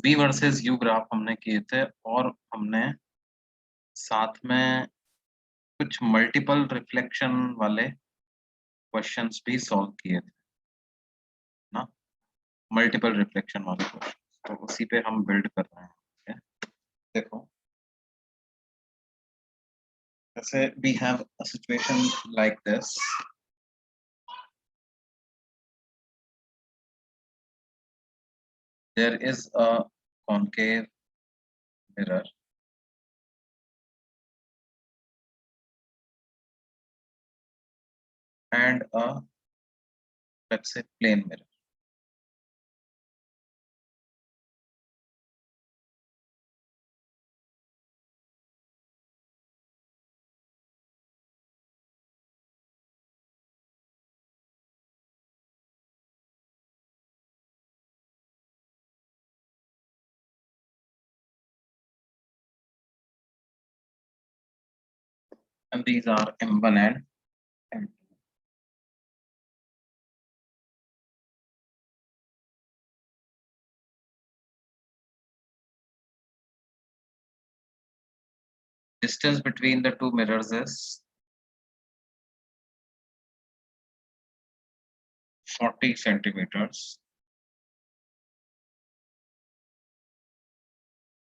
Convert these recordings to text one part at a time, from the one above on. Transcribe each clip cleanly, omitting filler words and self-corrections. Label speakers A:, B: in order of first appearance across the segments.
A: V versus U graph हमने किए थे और हमने साथ में कुछ मल्टीपल रिफ्लेक्शन वाले क्वेश्चंस भी सॉल्व किए थे ना, मल्टीपल रिफ्लेक्शन वाले क्वेश्चन, तो उसी पे हम बिल्ड कर रहे हैं। ठीक है? देखो, जैसे we have a situation like this. There is a concave mirror and a, let's say, plane mirror. And these are M1 and M2. Distance between the two mirrors is 40 centimeters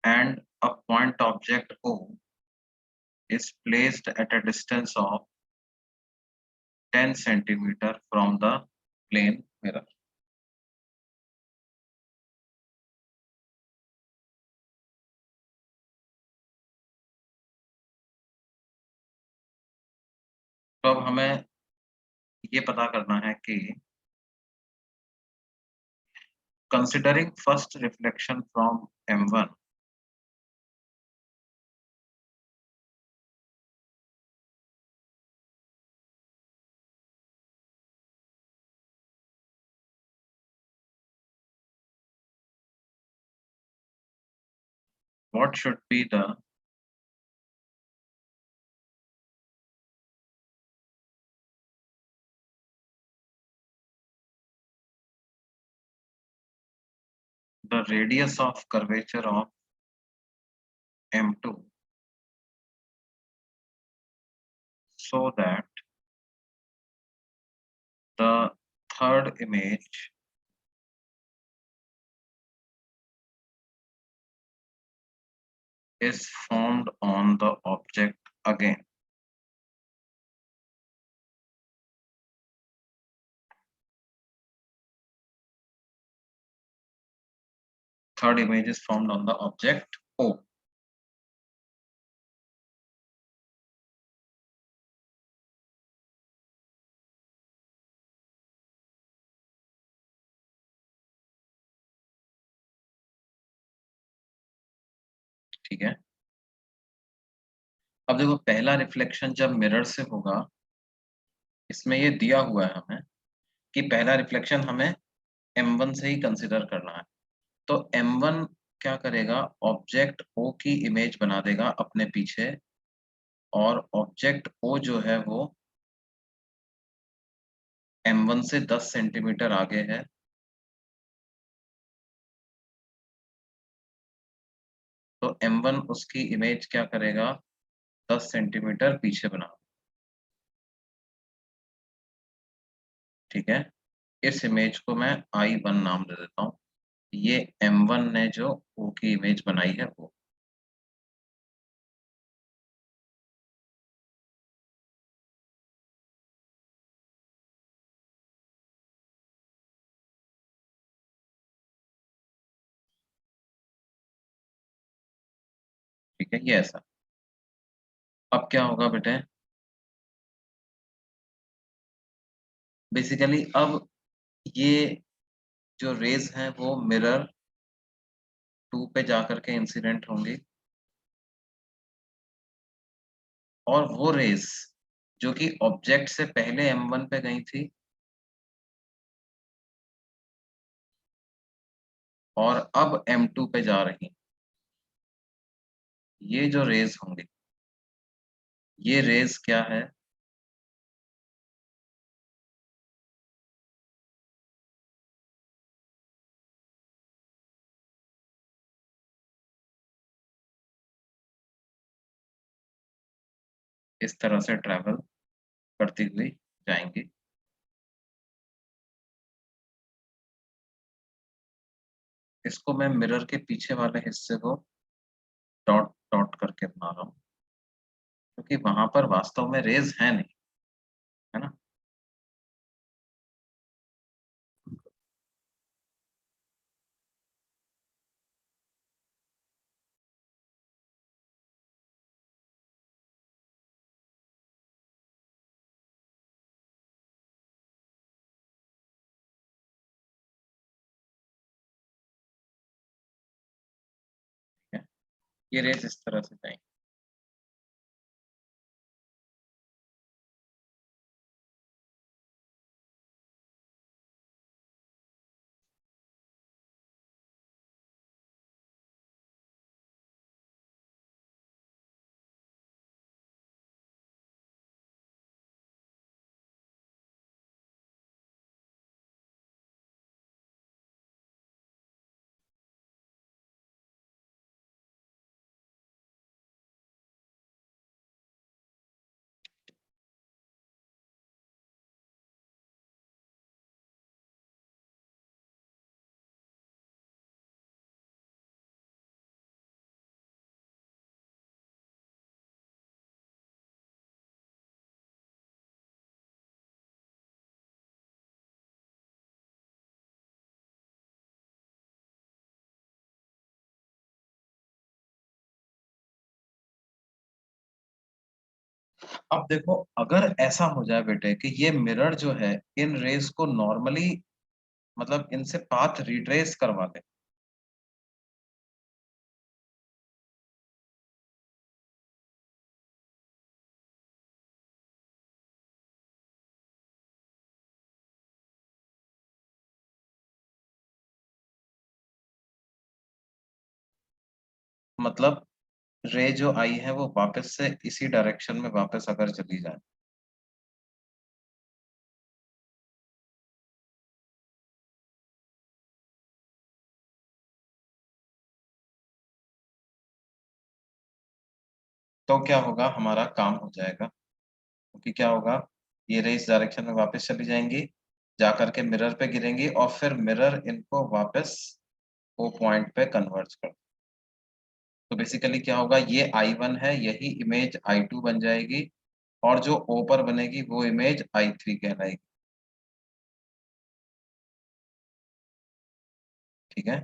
A: and a point object O is placed at a distance of 10 centimeter from the plane mirror. तो अब हमें ये पता करना है कि considering first reflection from M1, what should be the radius of curvature of M2 so that the third image is formed on the object again. Third image is formed on the object O. ठीक है, अब देखो पहला reflection जब mirror से होगा, इसमें ये दिया हुआ है हमें कि पहला रिफ्लेक्शन हमें M1 से ही कंसिडर करना है। तो M1 क्या करेगा, ऑब्जेक्ट O की इमेज बना देगा अपने पीछे, और ऑब्जेक्ट O जो है वो M1 से 10 सेंटीमीटर आगे है, तो M1 उसकी इमेज क्या करेगा, 10 सेंटीमीटर पीछे बना। ठीक है, इस इमेज को मैं I1 नाम दे देता हूँ। ये M1 ने जो O की इमेज बनाई है वो। ठीक है, ये ऐसा। अब क्या होगा बेटे, बेसिकली अब ये जो रेज हैं वो मिरर 2 पे जाकर के इंसिडेंट होंगी, और वो रेज जो कि ऑब्जेक्ट से पहले M1 पे गई थी और अब M2 पे जा रही, ये जो रेज होंगे, ये रेज क्या है, इस तरह से ट्रेवल करती हुई जाएंगी। इसको मैं मिरर के पीछे वाले हिस्से को डॉट डॉट करके बना रहा हूँ, क्योंकि वहां पर वास्तव में रेज है नहीं, है ना। ठीक है, ये रेज इस तरह से जाएंगी। अब देखो, अगर ऐसा हो जाए बेटे कि ये मिरर जो है इन रेस को नॉर्मली, मतलब इनसे पाथ रिट्रेस करवा दे, मतलब रे जो आई है वो वापस से इसी डायरेक्शन में वापस अगर चली जाए, तो क्या होगा, हमारा काम हो जाएगा। क्योंकि क्या होगा, ये रे इस डायरेक्शन में वापस चली जाएंगी, जा करके मिरर पे गिरेंगी और फिर मिरर इनको वापस वो पॉइंट पे कन्वर्ज कर। तो बेसिकली क्या होगा, ये I1 है, यही इमेज I2 बन जाएगी, और जो O पर बनेगी वो इमेज I3 कहलाएगी। ठीक है।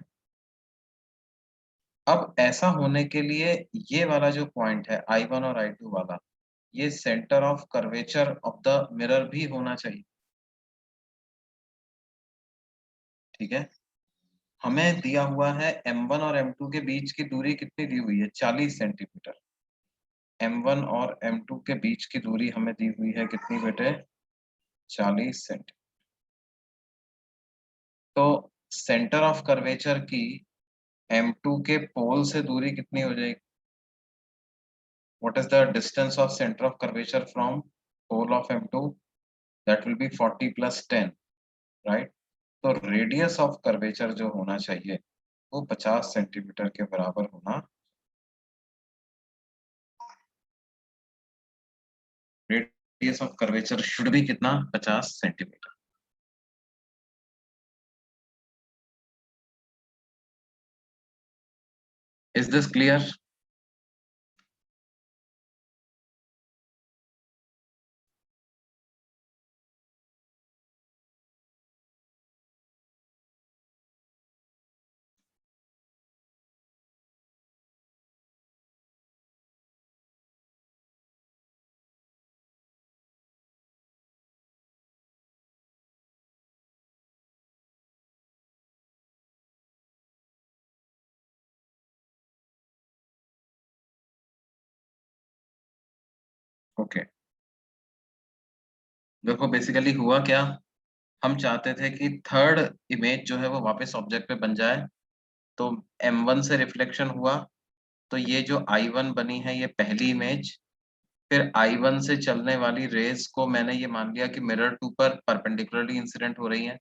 A: अब ऐसा होने के लिए ये वाला जो पॉइंट है I1 और I2 वाला, ये centre of curvature of the mirror भी होना चाहिए। ठीक है। हमें दिया हुआ है M1 और M2 के बीच की दूरी कितनी दी हुई है, 40 सेंटीमीटर। M1 और M2 के बीच की दूरी हमें दी हुई है कितनी बेटे, 40 सेंटीमीटर। तो सेंटर ऑफ कर्वेचर की M2 के पोल से दूरी कितनी हो जाएगी, what is the distance of centre of curvature from pole of M2, that will be 40 plus 10, right. तो रेडियस ऑफ कर्वेचर जो होना चाहिए वो 50 सेंटीमीटर के बराबर होना, radius of curvature should be कितना, 50 centimetre. Is this clear? Okay, देखो बेसिकली हुआ क्या, हम चाहते थे कि थर्ड इमेज जो है वो वापस ऑब्जेक्ट पे बन जाए। तो M1 से रिफ्लेक्शन हुआ, तो ये जो I1 बनी है ये पहली इमेज, फिर I1 से चलने वाली रेज को मैंने ये मान लिया कि मिरर टू पर परपेंडिकुलरली इंसिडेंट हो रही है,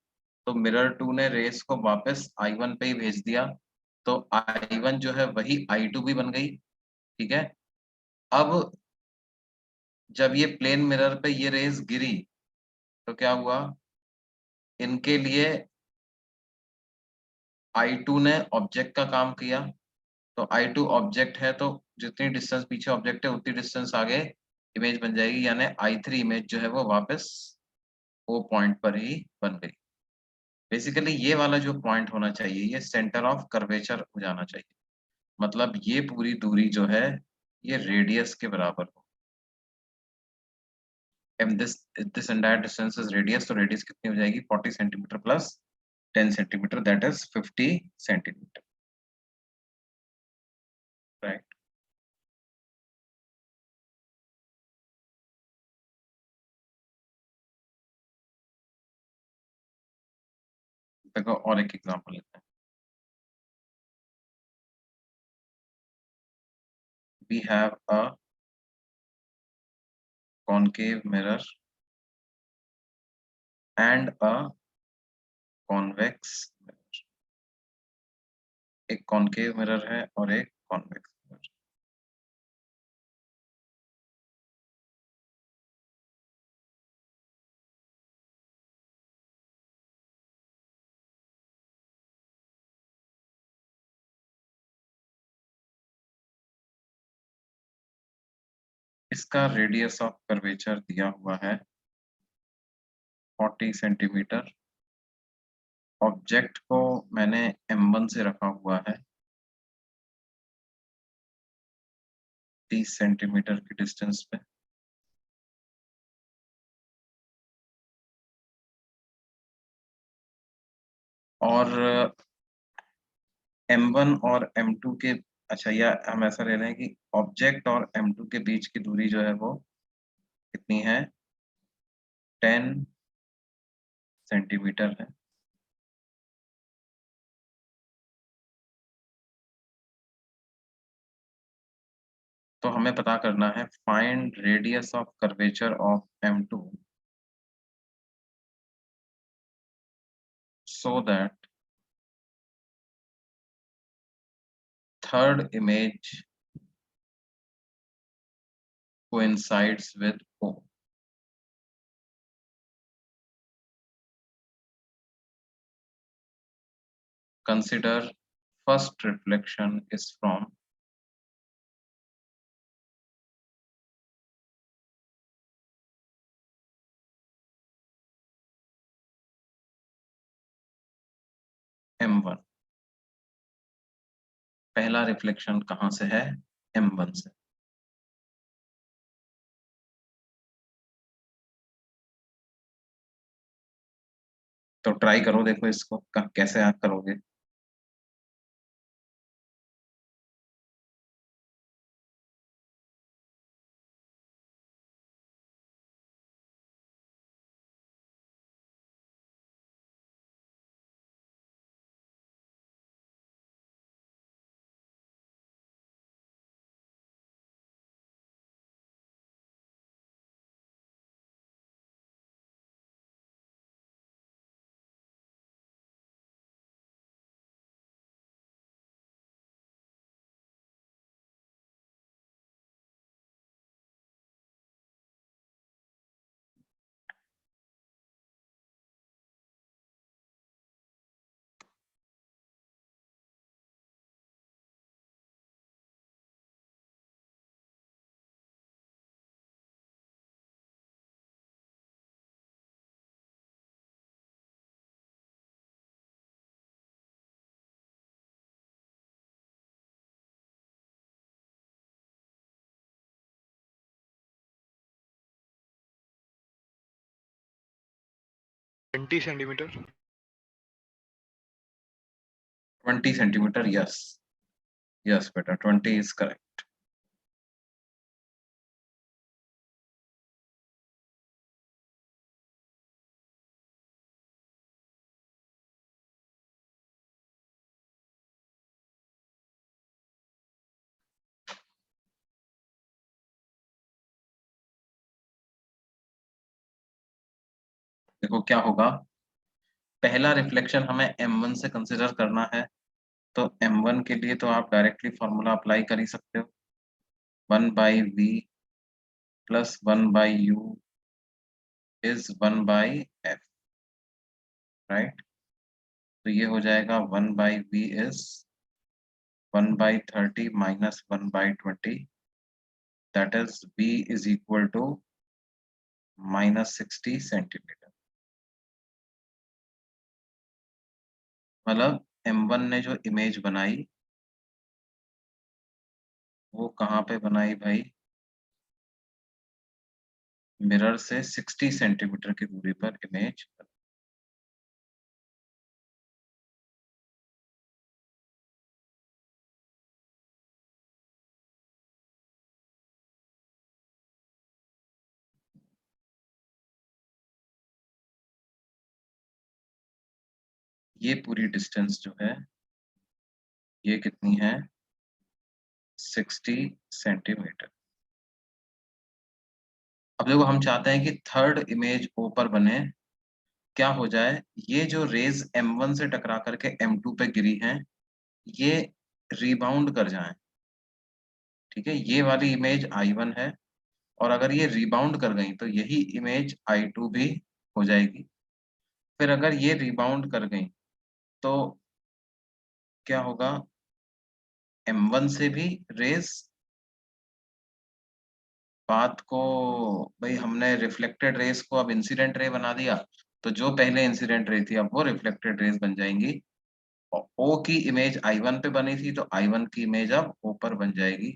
A: तो मिरर टू ने रेज को वापस I1 पे ही भेज दिया। तो I1 जो है वही I2 भी बन गई। ठीक है। अब जब ये प्लेन मिरर पे ये रेज गिरी तो क्या हुआ, इनके लिए I2 ने ऑब्जेक्ट का काम किया, तो I2 ऑब्जेक्ट है तो जितनी डिस्टेंस पीछे ऑब्जेक्ट है उतनी डिस्टेंस आगे इमेज बन जाएगी, यानी I3 इमेज जो है वो वापस वो पॉइंट पर ही बन गई। बेसिकली ये वाला जो पॉइंट होना चाहिए ये सेंटर ऑफ कर्वेचर हो जाना चाहिए, मतलब ये पूरी दूरी जो है ये रेडियस के बराबर हो। And this entire distance is radius, तो रेडियस कितनी हो जाएगी 40 centimetre plus 10 centimetre, that is 50 centimetre, right. देखो और एक एग्जांपल लेते हैं। We have a concave mirror and a convex mirror। एक concave mirror है और एक convex mirror। इसका रेडियस ऑफ कर्वेचर दिया हुआ है 40 सेंटीमीटर। ऑब्जेक्ट को मैंने M1 से रखा हुआ है 30 सेंटीमीटर की डिस्टेंस पे, और M1 और M2 के, अच्छा या हम ऐसा ले रहे हैं कि ऑब्जेक्ट और M2 के बीच की दूरी जो है वो कितनी है 10 सेंटीमीटर है। तो हमें पता करना है find radius of curvature of M2 so that third image coincides with O। Consider first reflection is from M1। पहला रिफ्लेक्शन कहाँ से है M1 से। तो ट्राई करो, देखो इसको कैसे आप करोगे।
B: Twenty centimetre
A: 20 centimetre, yes yes बेटा 20 इज करेक्ट। देखो क्या होगा, पहला रिफ्लेक्शन हमें M1 से कंसिडर करना है, तो M1 के लिए तो आप डायरेक्टली फॉर्मूला अप्लाई कर ही सकते हो, 1/V plus 1/u is 1/f, right. तो ये हो जाएगा 1/v is 1/30 minus 1/20, that is v is equal to -60 centimetre. मतलब m1 ने जो इमेज बनाई वो कहाँ पे बनाई भाई, मिरर से 60 सेंटीमीटर की दूरी पर इमेज। ये पूरी डिस्टेंस जो है ये कितनी है, 60 सेंटीमीटर। अब देखो हम चाहते हैं कि थर्ड इमेज ओ पर बने, क्या हो जाए, ये जो रेज m1 से टकरा करके m2 पे गिरी हैं ये रिबाउंड कर जाएं, ठीक है। ये वाली इमेज I1 है, और अगर ये रिबाउंड कर गई तो यही इमेज I2 भी हो जाएगी। फिर अगर ये रिबाउंड कर गई तो क्या होगा, m1 से भी रेज, बात को भाई हमने रिफ्लेक्टेड रेस को अब इंसिडेंट रे बना दिया, तो जो पहले इंसिडेंट रे थी अब वो रिफ्लेक्टेड रेस बन जाएंगी, और ओ की इमेज I1 पे बनी थी तो I1 की इमेज अब ओ पर बन जाएगी,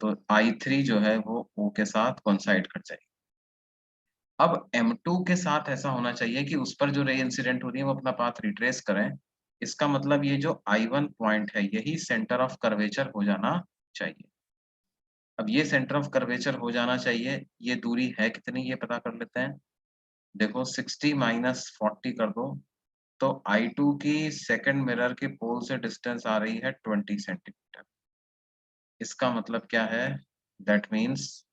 A: तो I3 जो है वो ओ के साथ कोइंसाइड कर जाएगी। अब M2 के साथ ऐसा होना चाहिए कि उस पर जो रे इंसिडेंट हो रही है वो अपना पाथ रिट्रेस करें। इसका मतलब ये जो I1 पॉइंट है यही सेंटर ऑफ कर्वेचर हो जाना चाहिए। अब ये सेंटर ऑफ कर्वेचर हो जाना चाहिए, ये दूरी है कितनी ये पता कर लेते हैं। देखो 60 माइनस 40 कर दो, तो I2 की सेकंड मिरर के पोल से डिस्टेंस आ रही है 20 सेंटीमीटर। इसका मतलब क्या है, that means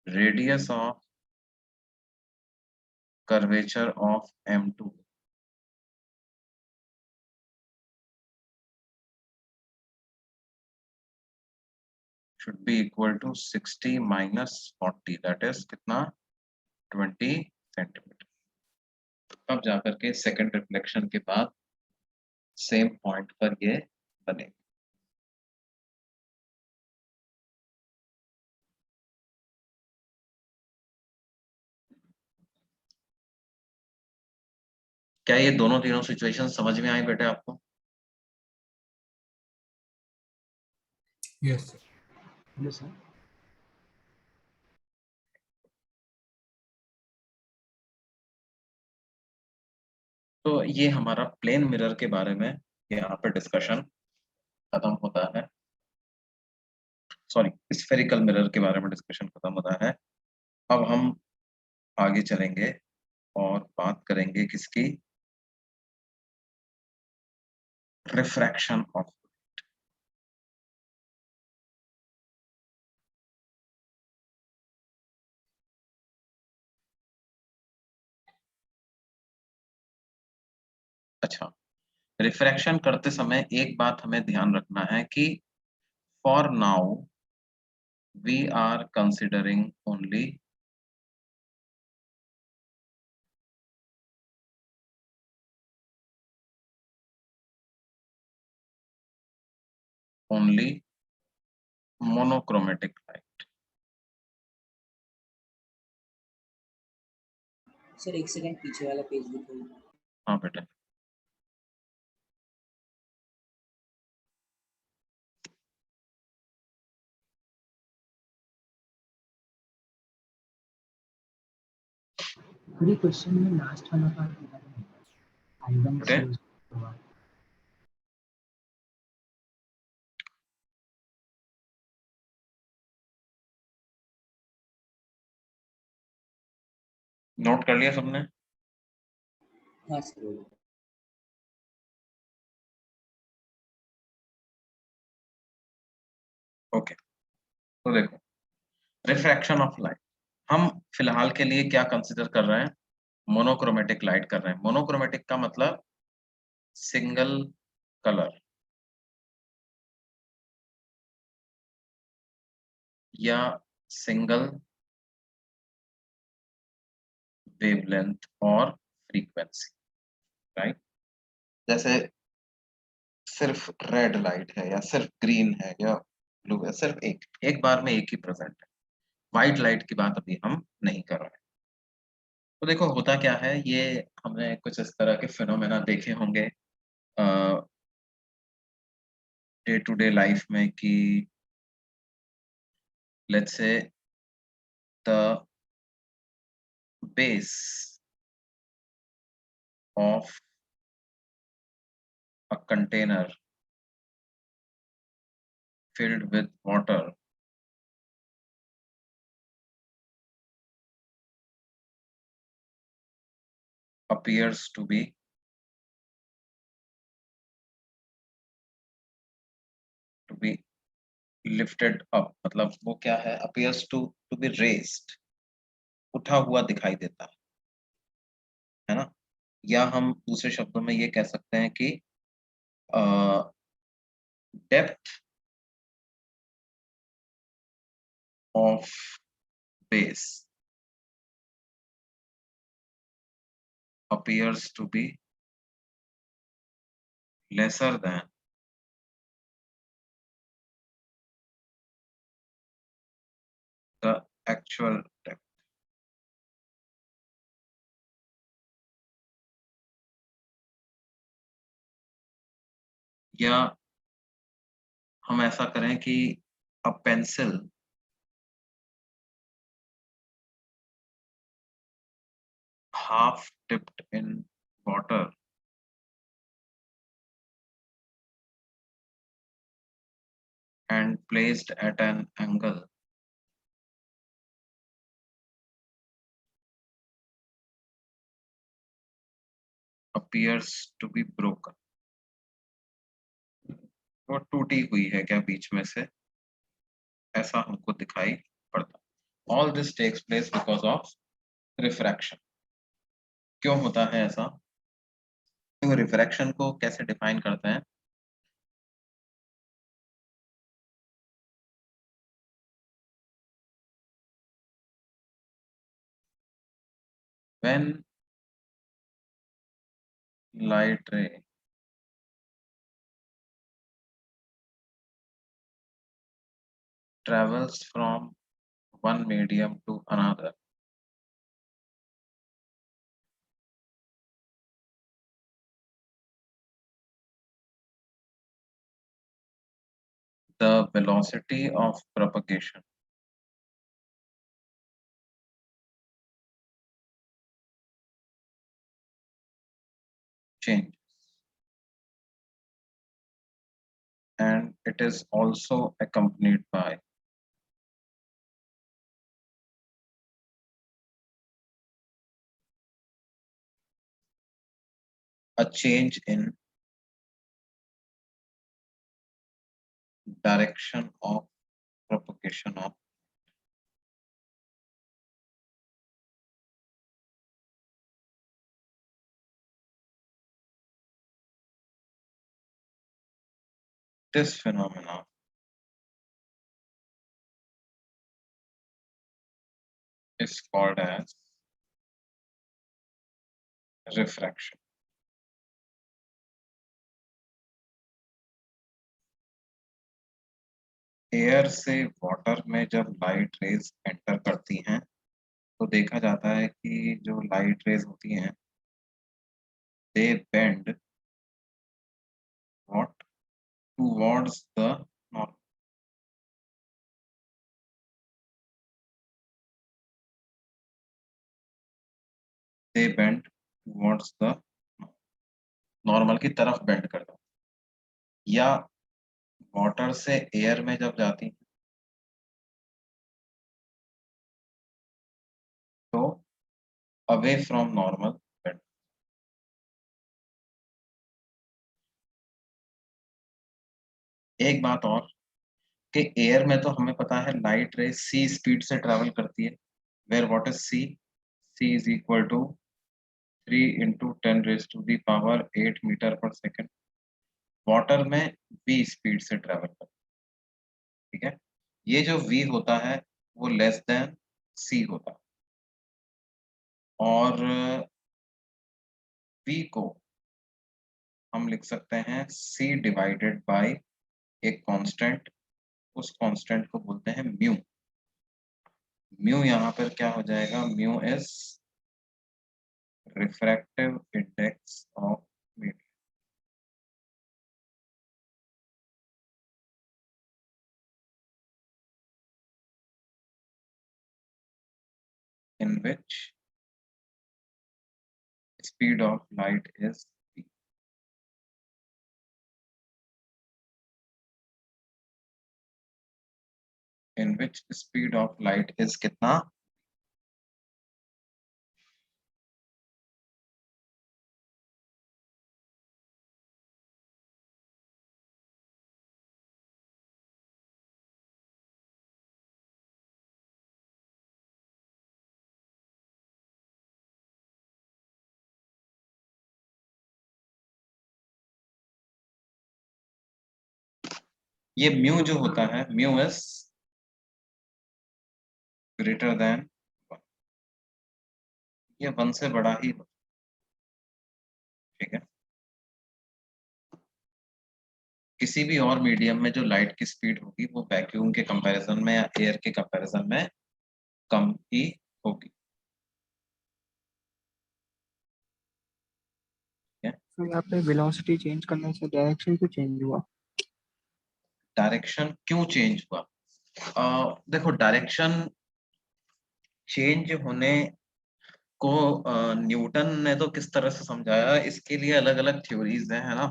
A: radius of curvature of M2 should be equal to 60 minus 40, that is कितना, 20 सेंटीमीटर। अब जाकर के सेकंड रिफ्लेक्शन के बाद सेम पॉइंट पर ये बने। क्या ये दोनों तीनों सिचुएशन समझ में आई बेटे आपको?
C: Yes sir.
A: तो ये हमारा प्लेन मिरर के बारे में यहाँ पे डिस्कशन खत्म होता है, सॉरी स्फेरिकल मिरर के बारे में डिस्कशन खत्म होता है। अब हम आगे चलेंगे और बात करेंगे किसकी, रिफ्रैक्शन ऑफ। अच्छा, रिफ्रैक्शन करते समय एक बात हमें ध्यान रखना है कि for now we are considering only only monochromatic light.
D: Sir एक सेकंड पीछे वाला पेज दिखाइए।
A: हाँ बेटा,
C: पूरी क्वेश्चन में लास्ट वाला पार्ट बता दें, I1
A: बेटे
C: से
A: नोट कर लिया सबने?
D: हाँ सर।
A: ओके, तो देखो रिफ्रैक्शन ऑफ लाइट, हम फिलहाल के लिए क्या कंसिडर कर रहे हैं, मोनोक्रोमेटिक लाइट कर रहे हैं। मोनोक्रोमेटिक का मतलब सिंगल कलर या सिंगल वेवलेंथ और फ्रीक्वेंसी, राइट। जैसे सिर्फ रेड लाइट है या सिर्फ ग्रीन है या ब्लू है, सिर्फ एक एक बार में एक ही प्रेजेंट है। व्हाइट लाइट की बात अभी हम नहीं कर रहे हैं। तो देखो होता क्या है, ये हमने कुछ इस तरह के फिनोमेना देखे होंगे डे टू डे लाइफ में कि let's say the base of a container filled with water appears to be lifted up, मतलब वो क्या है, appears to be raised, उठा हुआ दिखाई देता है ना। या हम दूसरे शब्दों में ये कह सकते हैं कि depth of base appears to be lesser than the actual depth। या हम ऐसा करें कि a pencil half dipped in water and placed at an angle appears to be broken। वो टूटी हुई है क्या बीच में से, ऐसा हमको दिखाई पड़ता। All this takes place because of refraction. क्यों होता है ऐसा, तो रिफ्रैक्शन को कैसे डिफाइन करते हैं, when light ray travels from one medium to another, the velocity of propagation changes, and it is also accompanied by a change in direction of propagation of। This phenomenon is called as refraction। Air से water में जब light rays enter करती हैं तो देखा जाता है कि जो लाइट रेज होती हैं they bend what towards the north. They bend towards the normal की तरफ बेंड करता है। या वाटर से एयर में जब जाती हैं तो अवे फ्रॉम नॉर्मल बेंड। एक बात और कि एयर में तो हमें पता है लाइट रेज सी स्पीड से ट्रेवल करती है, where what is C, C is equal to 3 into 10 raised to the power 8 metre पर सेकेंड। वाटर में v स्पीड से ट्रेवल करता है, ठीक है। ये जो v होता है वो लेस देन c होता है। और v को हम लिख सकते हैं c डिवाइडेड बाय एक कांस्टेंट, उस कांस्टेंट को बोलते हैं म्यू। म्यू यहाँ पर क्या हो जाएगा, mu is refractive index of medium. in which speed of light is v। in which speed of light is कितना, ये म्यू जो होता है, म्यू इज ग्रेटर देन 1, ये 1 से बड़ा ही होता है, ठीक है। किसी भी और मीडियम में जो लाइट की स्पीड होगी वो वैक्यूम के कंपैरिजन में या एयर के कंपैरिजन में कम ही होगी, ठीक है।
C: तो यहाँ पे वेलोसिटी चेंज करने से डायरेक्शन क्यों चेंज हुआ?
A: डायरेक्शन क्यों चेंज हुआ? देखो, डायरेक्शन चेंज होने को न्यूटन ने तो किस तरह से समझाया, इसके लिए अलग अलग थ्योरीज है ना।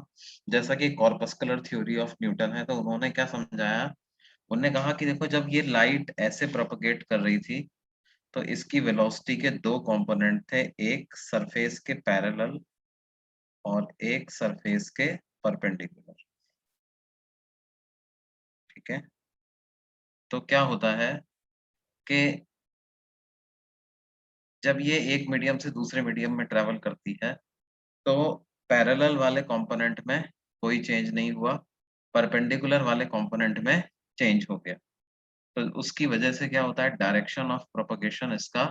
A: जैसा कि कॉर्पस्कुलर थ्योरी ऑफ न्यूटन है, तो उन्होंने क्या समझाया, उन्होंने कहा कि देखो, जब ये लाइट ऐसे प्रोपगेट कर रही थी तो इसकी वेलोसिटी के दो कंपोनेंट थे, एक सरफेस के पैरेलल और एक सरफेस के परपेंडिकुलर, ठीक है। तो क्या होता है कि जब ये एक मीडियम से दूसरे मीडियम में ट्रेवल करती है तो पैरेलल वाले कंपोनेंट में कोई चेंज नहीं हुआ, परपेंडिकुलर वाले कंपोनेंट में चेंज हो गया। तो उसकी वजह से क्या होता है, डायरेक्शन ऑफ प्रोपगेशन इसका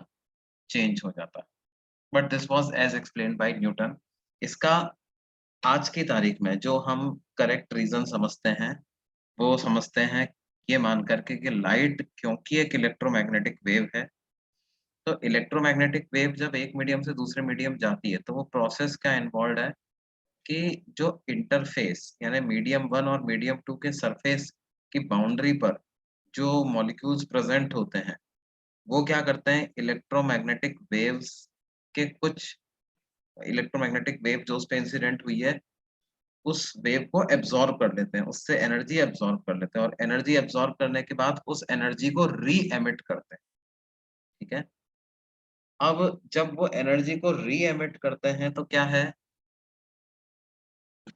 A: चेंज हो जाता है। But this was as explained by Newton. इसका आज की तारीख में जो हम करेक्ट रीजन समझते हैं, वो समझते हैं ये मान करके कि लाइट क्योंकि एक इलेक्ट्रोमैग्नेटिक वेव है, तो इलेक्ट्रोमैग्नेटिक वेव जब एक मीडियम से दूसरे मीडियम जाती है तो वो प्रोसेस क्या इन्वॉल्व है कि जो इंटरफेस यानी मीडियम 1 और मीडियम 2 के सरफेस की बाउंड्री पर जो मॉलिक्यूल्स प्रेजेंट होते हैं, वो क्या करते हैं, इलेक्ट्रोमैग्नेटिक वेव्स के कुछ इलेक्ट्रोमैग्नेटिक वेव जो उस पे इंसिडेंट हुई है, उस वेव को एब्जॉर्ब कर लेते हैं, उससे एनर्जी एब्जॉर्ब कर लेते हैं, और एनर्जी एब्जॉर्ब करने के बाद उस एनर्जी को री एमिट करते हैं, ठीक है। अब जब वो एनर्जी को री एमिट करते हैं तो क्या है,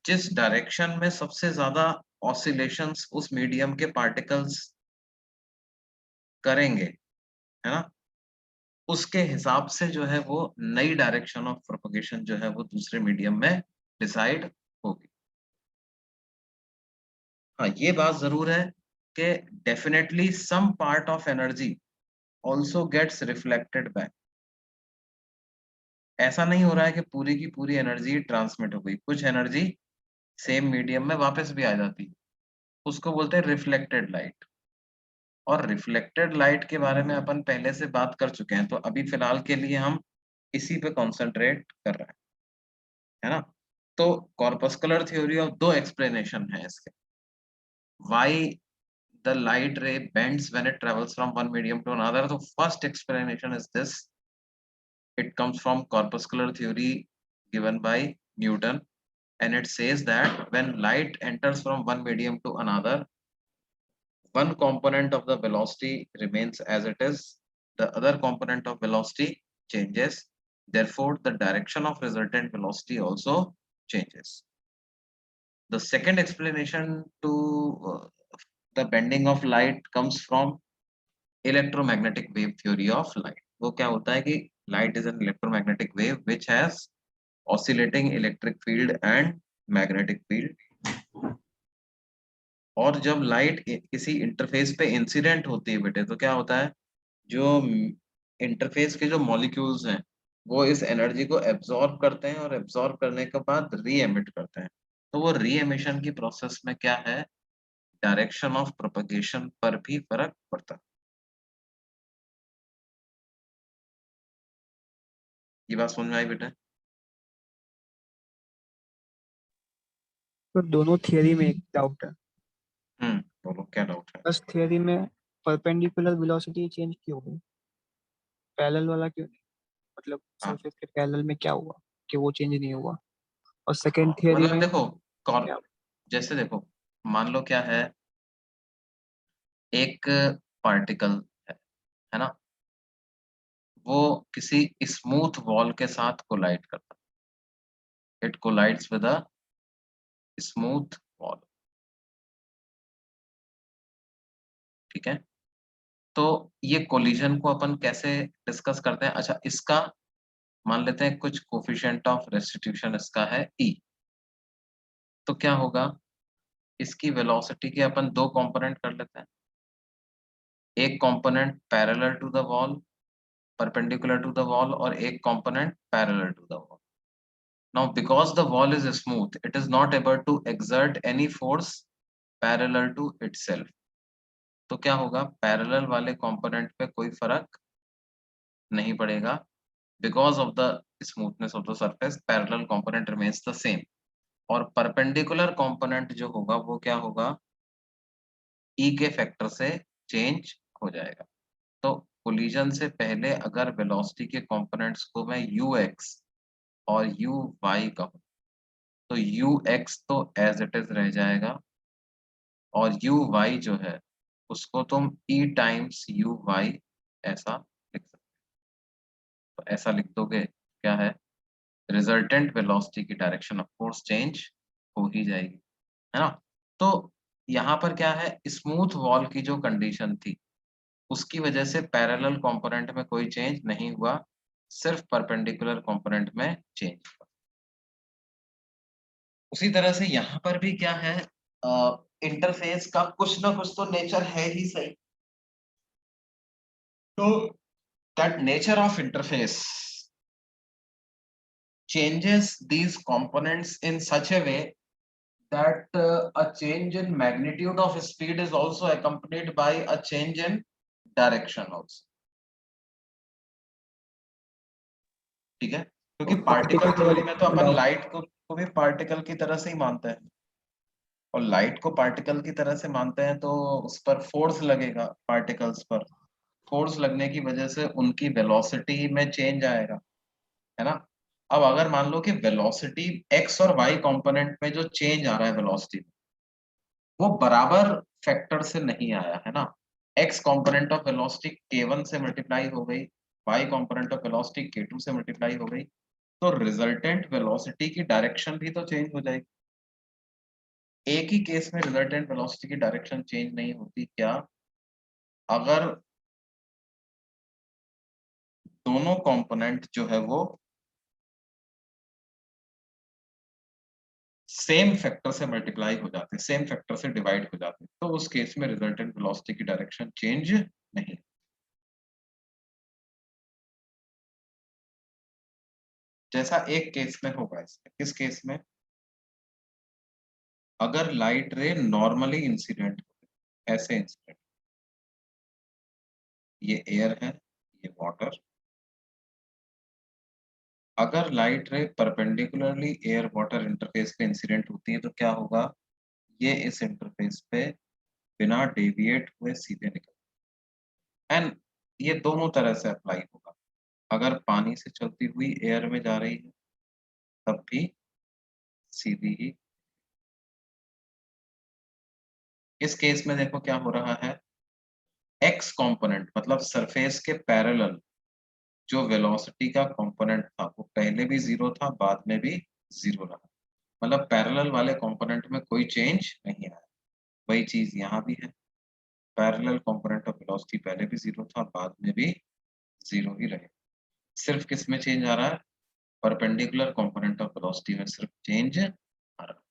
A: जिस डायरेक्शन में सबसे ज्यादा ऑसिलेशंस उस मीडियम के पार्टिकल्स करेंगे, है ना, उसके हिसाब से जो है वो नई डायरेक्शन ऑफ प्रोपगेशन जो है वो दूसरे मीडियम में डिसाइड होगी। हाँ, ये बात जरूर है कि definitely some part of energy also gets reflected back. ऐसा नहीं हो रहा है कि पूरी की पूरी एनर्जी ट्रांसमिट हो गई, कुछ एनर्जी सेम मीडियम में वापस भी आ जाती है, उसको बोलते हैं रिफ्लेक्टेड लाइट। और रिफ्लेक्टेड लाइट के बारे में अपन पहले से बात कर चुके हैं, तो अभी फिलहाल के लिए हम इसी पे कॉन्सेंट्रेट कर रहे हैं, है ना। तो कॉर्पस्कुलर थ्योरी ऑफ दो एक्सप्लेनेशन है इसके, why the light ray bends when it travels from one medium to another. The first explanation is this. It comes from corpuscular theory given by Newton, and it says that when light enters from one medium to another, one component of the velocity remains as it is, the other component of velocity changes. Therefore, the direction of resultant velocity also changes. The second explanation to the bending of light comes from electromagnetic wave theory of light. वो क्या होता है कि light is an electromagnetic wave which has oscillating electric field and magnetic field. और जब light किसी interface पे incident होती है बेटे, तो क्या होता है, जो इंटरफेस के जो मॉलिक्यूल्स हैं वो इस एनर्जी को एब्जॉर्ब करते हैं और एब्जॉर्ब करने के बाद री एमिट करते हैं। तो वो री एमिशन की प्रोसेस में क्या है, डायरेक्शन ऑफ प्रोपगेशन पर भी फर्क पड़ता है। ये बात समझ में आई बेटा?
E: तो दोनों थियरी में एक डाउट है।
A: बोलो क्या डाउट है?
E: फर्स्ट थियरी में परपेंडिकुलर वेलोसिटी चेंज क्यों हुई, पैरेलल वाला क्यों नहीं? मतलब
A: हाँ,
E: सरफेस के पैरेलल में क्या हुआ कि वो चेंज नहीं हुआ? और सेकंड थियरी
A: मतलब
E: में
A: देखो,
E: क्या?
A: जैसे देखो, मान लो क्या है, एक पार्टिकल है ना, वो किसी स्मूथ वॉल के साथ कोलाइड करता है, it collides with a smooth wall, ठीक है। तो ये कोलिजन को अपन कैसे डिस्कस करते हैं? अच्छा, इसका मान लेते हैं कुछ कोफिशिएंट ऑफ रेस्टिट्यूशन इसका है ई। तो क्या होगा, इसकी वेलोसिटी के अपन दो कंपोनेंट कर लेते हैं, एक component parallel to the wall, perpendicular to the wall, और एक component parallel to the wall. Now because the wall is smooth, it is not able to exert any force parallel to itself. तो क्या होगा, parallel वाले component पे कोई फर्क नहीं पड़ेगा, because of the smoothness of the surface parallel component remains the same. और परपेंडिकुलर कंपोनेंट जो होगा वो क्या होगा, ई के फैक्टर से चेंज हो जाएगा। तो कोलिजन से पहले अगर वेलोसिटी के कंपोनेंट्स को मैं यू एक्स और यू वाई कहूँ, तो यू एक्स तो एज इट इज रह जाएगा, और यू वाई जो है उसको तुम ई टाइम्स यू वाई ऐसा लिख सकते हो। तो ऐसा लिख दोगे, क्या है, रिजल्टेंट वेलोसिटी की डायरेक्शन ऑफ कोर्स चेंज हो ही जाएगी, है ना। तो यहाँ पर क्या है, स्मूथ वॉल की जो कंडीशन थी उसकी वजह से पैरेलल कंपोनेंट में कोई चेंज नहीं हुआ, सिर्फ परपेंडिकुलर कंपोनेंट में चेंज हुआ। उसी तरह से यहाँ पर भी क्या है, इंटरफेस का कुछ ना कुछ तो नेचर है ही सही। तो that nature of interface changes these components in such a way that a change in magnitude of speed is also accompanied by a change in direction also, ठीक है। क्योंकि पार्टिकल थ्योरी में तो अपन
E: डाउट।
A: लाइट को भी particle की तरह से ही मानते हैं, और लाइट को पार्टिकल की तरह से मानते हैं तो उस पर फोर्स लगेगा, पार्टिकल्स पर फोर्स लगने की वजह से उनकी वेलोसिटी में चेंज आएगा, है ना। अब अगर मान लो कि वेलोसिटी एक्स और वाई कंपोनेंट में जो चेंज आ रहा है वेलोसिटी, वो बराबर फैक्टर से नहीं आया है ना, x component of velocity k1 से मल्टीप्लाई हो गई, Y component of velocity k2 से मल्टीप्लाई हो गई, तो रिजल्टेंट वेलोसिटी की डायरेक्शन भी तो चेंज हो जाएगी। एक ही केस में रिजल्टेंट वेलोसिटी की डायरेक्शन चेंज नहीं होती क्या, अगर दोनों कंपोनेंट जो है वो सेम फैक्टर से मल्टीप्लाई हो जाते हैं, सेम फैक्टर से डिवाइड हो जाते हैं, तो उस केस में रिजल्टेंट वेलोसिटी की डायरेक्शन चेंज नहीं। जैसा एक केस में होगा, इसमें किस केस में, अगर लाइट रे नॉर्मली इंसिडेंट ऐसे इंसिडेंट, ये एयर है, ये वाटर, अगर लाइट रे परपेंडिकुलरली एयर वाटर इंटरफेस पे इंसिडेंट होती है तो क्या होगा, ये इस इंटरफेस पे बिना डेविएट हुए सीधे निकल, एंड ये दोनों तरह से अप्लाई होगा। अगर पानी से चलती हुई एयर में जा रही है तब भी सीधी ही। इस केस में देखो क्या हो रहा है, एक्स कंपोनेंट मतलब सरफेस के पैरेलल जो वेलोसिटी का कंपोनेंट था वो पहले भी जीरो था, बाद में भी जीरो रहा, मतलब पैरेलल वाले कंपोनेंट में कोई चेंज नहीं आया। वही चीज यहाँ भी है, पैरेलल कंपोनेंट ऑफ वेलोसिटी पहले भी जीरो था, बाद में भी जीरो ही रहे, सिर्फ किस में चेंज आ रहा है, परपेंडिकुलर कंपोनेंट ऑफ वेलोसिटी में सिर्फ चेंज आ रहा है।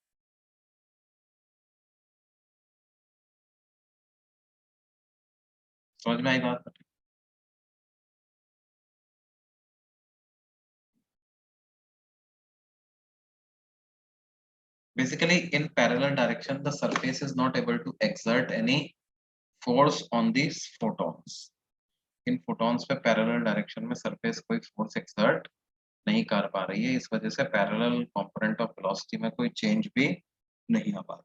A: समझ में आई बात? Basically, in parallel direction, the surface is not able to exert any force on these photons. In photons पे parallel direction में surface कोई force exert नहीं कर पा रही है, इस वजह से parallel component of velocity में कोई change भी नहीं आ पा रहा।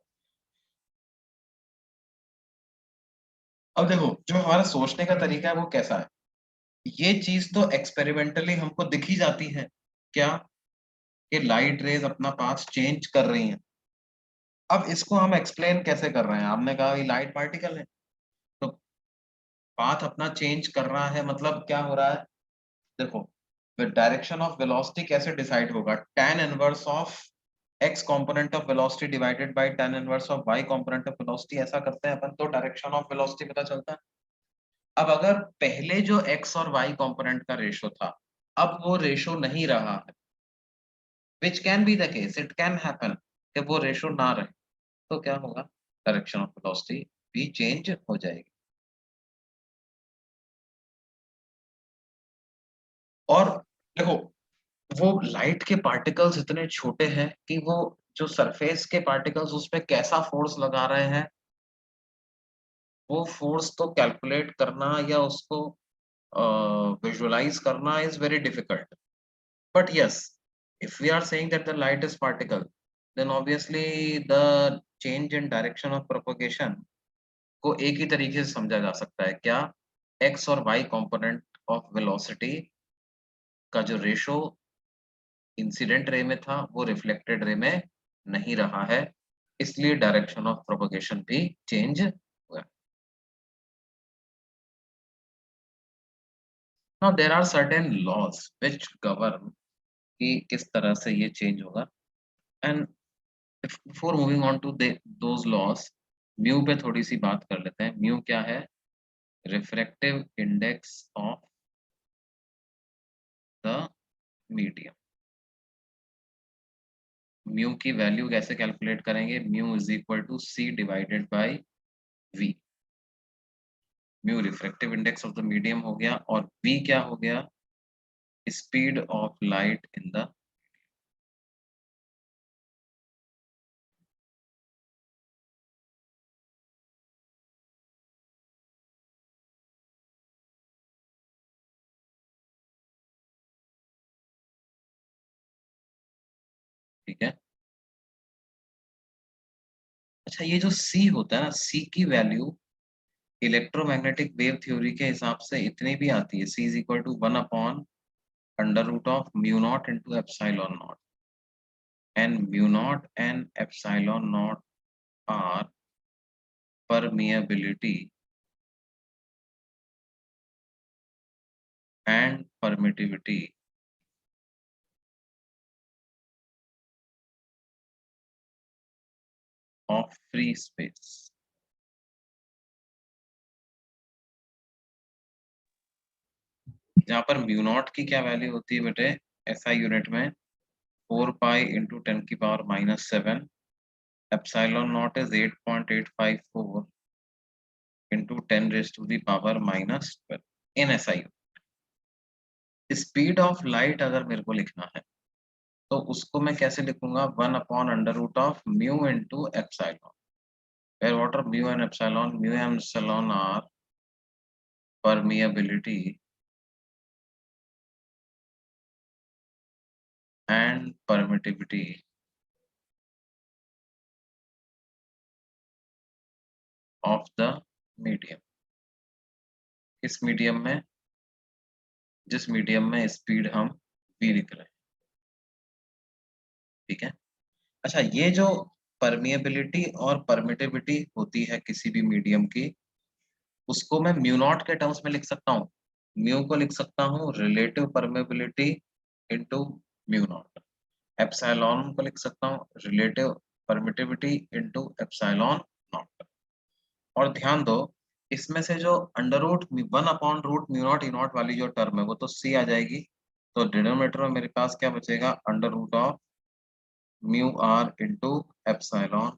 A: अब देखो, जो हमारा सोचने का तरीका है वो कैसा है, ये चीज तो एक्सपेरिमेंटली हमको दिख ही जाती है, क्या कि लाइट रेज अपना पाथ चेंज कर रही हैं। अब इसको हम एक्सप्लेन कैसे कर रहे हैं, आपने कहा ये लाइट पार्टिकल है, तो पाथ अपना चेंज कर रहा है, मतलब क्या हो रहा है, देखो डायरेक्शन ऑफ वेलोसिटी कैसे डिसाइड होगा, tan inverse of x component of velocity divided by tan inverse of y component of velocity, ऐसा करते हैं अपन तो डायरेक्शन ऑफ वेलोसिटी पता चलता है। अब अगर पहले जो x और y कंपोनेंट का रेशो था, अब वो रेशो नहीं रहा है, which can be the case, it can happen कि वो रेशो ना रहे, तो क्या होगा, डायरेक्शन ऑफ वेलोसिटी भी चेंज हो जाएगी। और देखो, वो लाइट के पार्टिकल्स इतने छोटे हैं कि वो जो सरफेस के पार्टिकल्स उस पे कैसा फोर्स लगा रहे हैं, वो फोर्स तो कैलकुलेट करना या उसको विजुअलाइज करना is very difficult. But yes, if we are saying that the light is particle, then obviously the change in direction of propagation को एक ही तरीके से समझा जा सकता है, क्या, x और y कंपोनेंट ऑफ वेलोसिटी का जो रेशो इंसिडेंट रे में था वो रिफ्लेक्टेड रे में नहीं रहा है, इसलिए डायरेक्शन ऑफ प्रोपगेशन भी चेंज हुआ। Now there are certain laws which govern कि किस तरह से ये चेंज होगा, and before moving on to those laws, mu पे थोड़ी सी बात कर लेते हैं। म्यू क्या है, refractive index of the medium. Mu की वैल्यू कैसे कैलकुलेट करेंगे, mu is equal to C divided by V. Mu refractive index of the medium हो गया, और वी क्या हो गया, speed of light in the, ठीक है। अच्छा, ये जो सी होता है ना, सी की वैल्यू इलेक्ट्रोमैग्नेटिक वेव थ्योरी के हिसाब से इतनी भी आती है, c is equal to 1 upon under root of mu not into epsilon not, and mu not and epsilon not are permeability and permittivity of free space। जहाँ पर म्यू नॉट की क्या वैल्यू होती है बेटे, एसआई यूनिट में 4 pi into 10⁻⁷, epsilon not is 8.854 into 10⁻⁻12 in SI. Speed of light अगर मेरे को लिखना है तो उसको मैं कैसे लिखूंगा, 1 upon under root of mu into epsilon, where what are mu and epsilon? Mu and epsilon are permeability and permittivity of the medium। इस मीडियम में, जिस मीडियम में स्पीड हम v लिख रहे हैं, ठीक है। अच्छा, ये जो परमिएबिलिटी और परमिटिविटी होती है किसी भी मीडियम की, उसको मैं म्यू नॉट के टर्म्स में लिख सकता हूँ। म्यू को लिख सकता हूँ relative permeability into mu not, epsilon को लिख सकता हूँ relative permittivity into epsilon naught. और ध्यान दो, इसमें से जो under root 1 upon root mu naught E naught वाली जो टर्म है वो तो सी आ जाएगी, तो डिनोमिनेटर में मेरे पास क्या बचेगा, under root of mu are into epsilon.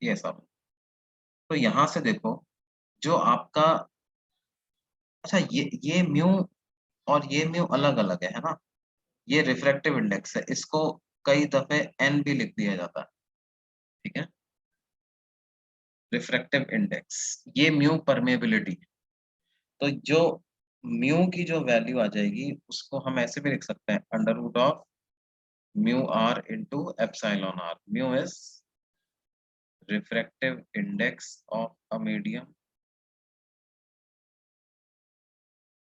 A: ये सब, तो यहां से देखो जो आपका, अच्छा ये म्यू और ये म्यू अलग अलग है ना। ये रिफ्रैक्टिव इंडेक्स है, इसको कई दफे एन भी लिख दिया जाता है, ठीक है। रिफ्रैक्टिव इंडेक्स, ये म्यू परमेबिलिटी। तो जो म्यू की जो वैल्यू आ जाएगी उसको हम ऐसे भी लिख सकते हैं, under root of mu are into epsilon R. Mu is refractive index of a medium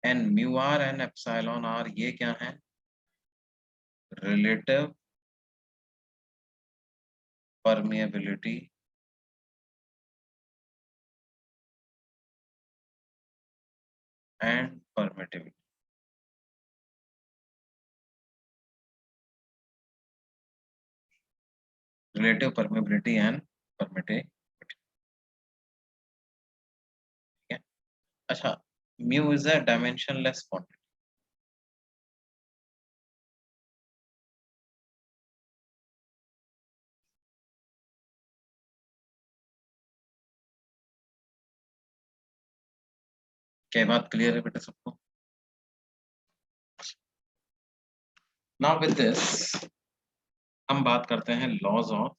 A: and mu R and epsilon R ये क्या है, relative permeability and permittivity. Relative permeability and permittivity, ठीक है। अच्छा, mu is a dimensionless quantity. क्या बात clear है बेटा सबको? नाउ विद दिस हम बात करते हैं लॉज ऑफ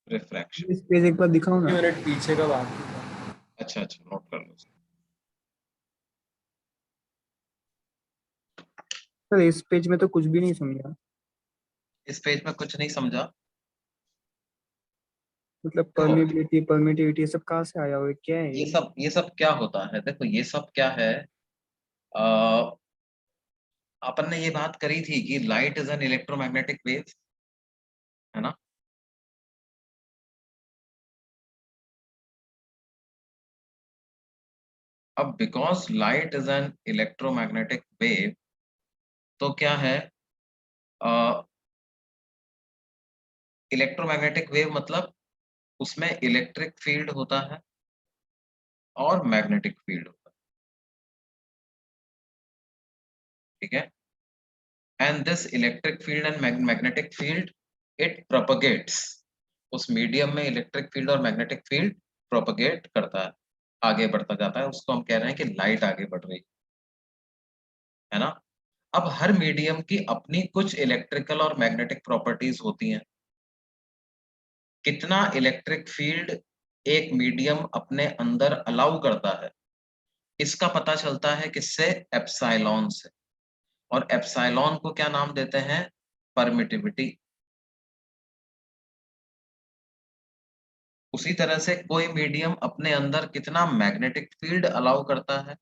A: रिफ्रैक्शन।
E: इस पेज एक बार दिखाओ ना।
C: मिनट पीछे का बात
A: अच्छा अच्छा, नोट कर लो।
E: सर इस पेज में तो कुछ भी नहीं समझा,
A: इस पेज में कुछ नहीं समझा?
E: मतलब परमिबिलिटी परमिटिविटी सब कहाँ से आया हुआ है, क्या है
A: ये सब क्या होता है? देखो ये सब क्या है, अ, अपन ने ये बात करी थी कि light is an electromagnetic wave, है ना। अब because light is an electromagnetic wave, तो क्या है, इलेक्ट्रोमैग्नेटिक वेव मतलब उसमें इलेक्ट्रिक फील्ड होता है और मैग्नेटिक फील्ड होता है, ठीक है। And this electric field and magnetic field it propagates, उस मीडियम में इलेक्ट्रिक फील्ड और मैग्नेटिक फील्ड प्रोपगेट करता है, आगे बढ़ता जाता है, उसको हम कह रहे हैं कि लाइट आगे बढ़ रही है ना। अब हर मीडियम की अपनी कुछ इलेक्ट्रिकल और मैग्नेटिक प्रॉपर्टीज होती हैं। कितना इलेक्ट्रिक फील्ड एक मीडियम अपने अंदर अलाउ करता है, इसका पता चलता है किससे, एप्सिलॉन से। और एप्सिलॉन को क्या नाम देते हैं, परमिटिविटी। उसी तरह से कोई मीडियम अपने अंदर कितना मैग्नेटिक फील्ड अलाउ करता है,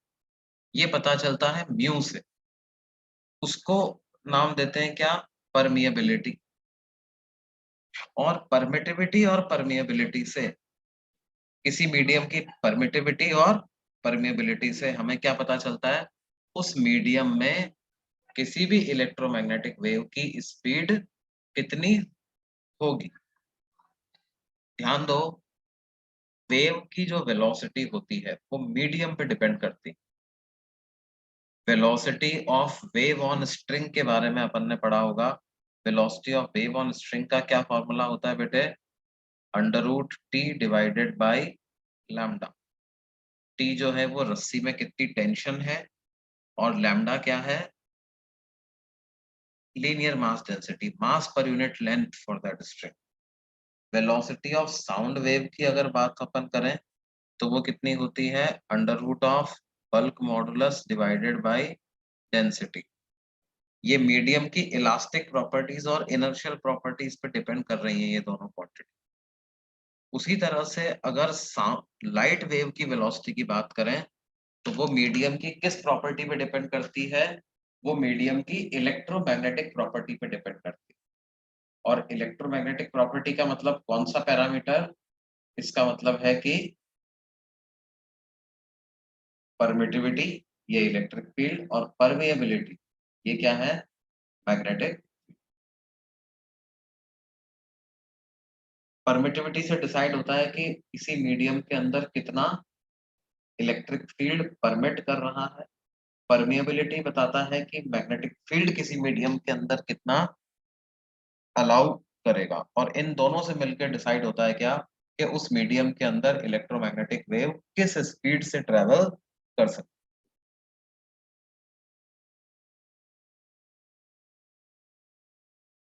A: ये पता चलता है म्यू से। उसको नाम देते हैं क्या, परमिएबिलिटी। और परमिटिविटी और परमिएबिलिटी से, किसी मीडियम की परमिटिविटी और परमिएबिलिटी से हमें क्या पता चलता है, उस मीडियम में किसी भी इलेक्ट्रोमैग्नेटिक वेव की स्पीड कितनी होगी। ध्यान दो, वेव की जो वेलोसिटी होती है वो मीडियम पे डिपेंड करती है। Velocity of wave on string के बारे में अपन ने पढ़ा होगा। Velocity of wave on string का क्या फॉर्मूला होता है बेटे, under root T divided by lambda. T जो है वो रस्सी में कितनी टेंशन है, और लैम्डा क्या है, linear mass density, mass per unit length for that string. Velocity of sound wave की अगर बात अपन करें तो वो कितनी होती है, under root of bulk modulus divided by density. ये मीडियम की इलास्टिक प्रॉपर्टीज और इनर्शियल प्रॉपर्टीज पे डिपेंड कर रही हैं ये दोनों क्वांटिटी। उसी तरह से अगर लाइट वेव की वेलोसिटी की बात करें तो वो मीडियम की किस प्रॉपर्टी पे डिपेंड करती है, वो मीडियम की इलेक्ट्रोमैग्नेटिक प्रॉपर्टी पे डिपेंड करती है। और इलेक्ट्रोमैग्नेटिक प्रॉपर्टी का मतलब कौन सा पैरामीटर, इसका मतलब है कि परमिटिविटी, ये इलेक्ट्रिक फील्ड, और परमिएबिलिटी, ये क्या है, मैग्नेटिक। परमिटिविटी से डिसाइड होता है कि किसी मीडियम के अंदर कितना इलेक्ट्रिक फील्ड परमिट कर रहा है। परमिएबिलिटी बताता है कि मैग्नेटिक फील्ड किसी मीडियम के अंदर कितना अलाउ करेगा। और इन दोनों से मिलकर डिसाइड होता है क्या, कि उस मीडियम के अंदर इलेक्ट्रोमैग्नेटिक वेव किस स्पीड से ट्रेवल कर सकती है।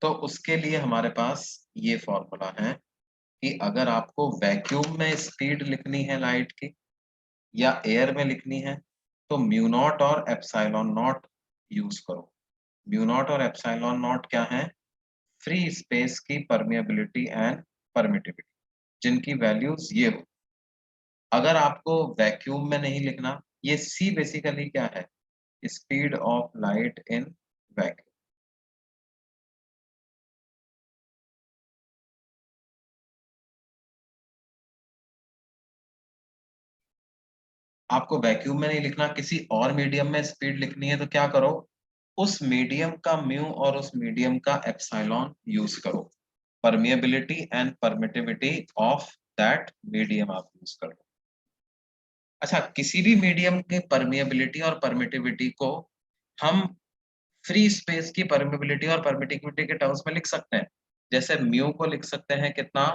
A: तो उसके लिए हमारे पास ये फॉर्मूला है कि अगर आपको वैक्यूम में स्पीड लिखनी है लाइट की या एयर में लिखनी है तो म्यू नॉट और एप्सिलॉन नॉट यूज करो। म्यू नॉट और एप्सिलॉन नॉट क्या है? फ्री स्पेस की परमिएबिलिटी एंड परमिटिविटी, जिनकी वैल्यूज ये हो। अगर आपको वैक्यूम में नहीं लिखना, ये सी बेसिकली क्या है? Speed of light in vacuum. आपको वैक्यूम में नहीं लिखना, किसी और मीडियम में स्पीड लिखनी है तो क्या करो? उस मीडियम का म्यू और उस मीडियम का एप्सिलॉन यूज करो। Permeability and permittivity of that medium आप यूज करो। अच्छा, किसी भी मीडियम के परमिएबिलिटी और परमिटिविटी को हम फ्री स्पेस की परमिएबिलिटी और परमिटिविटी के टर्म्स में लिख सकते हैं। जैसे म्यू को लिख सकते हैं कितना?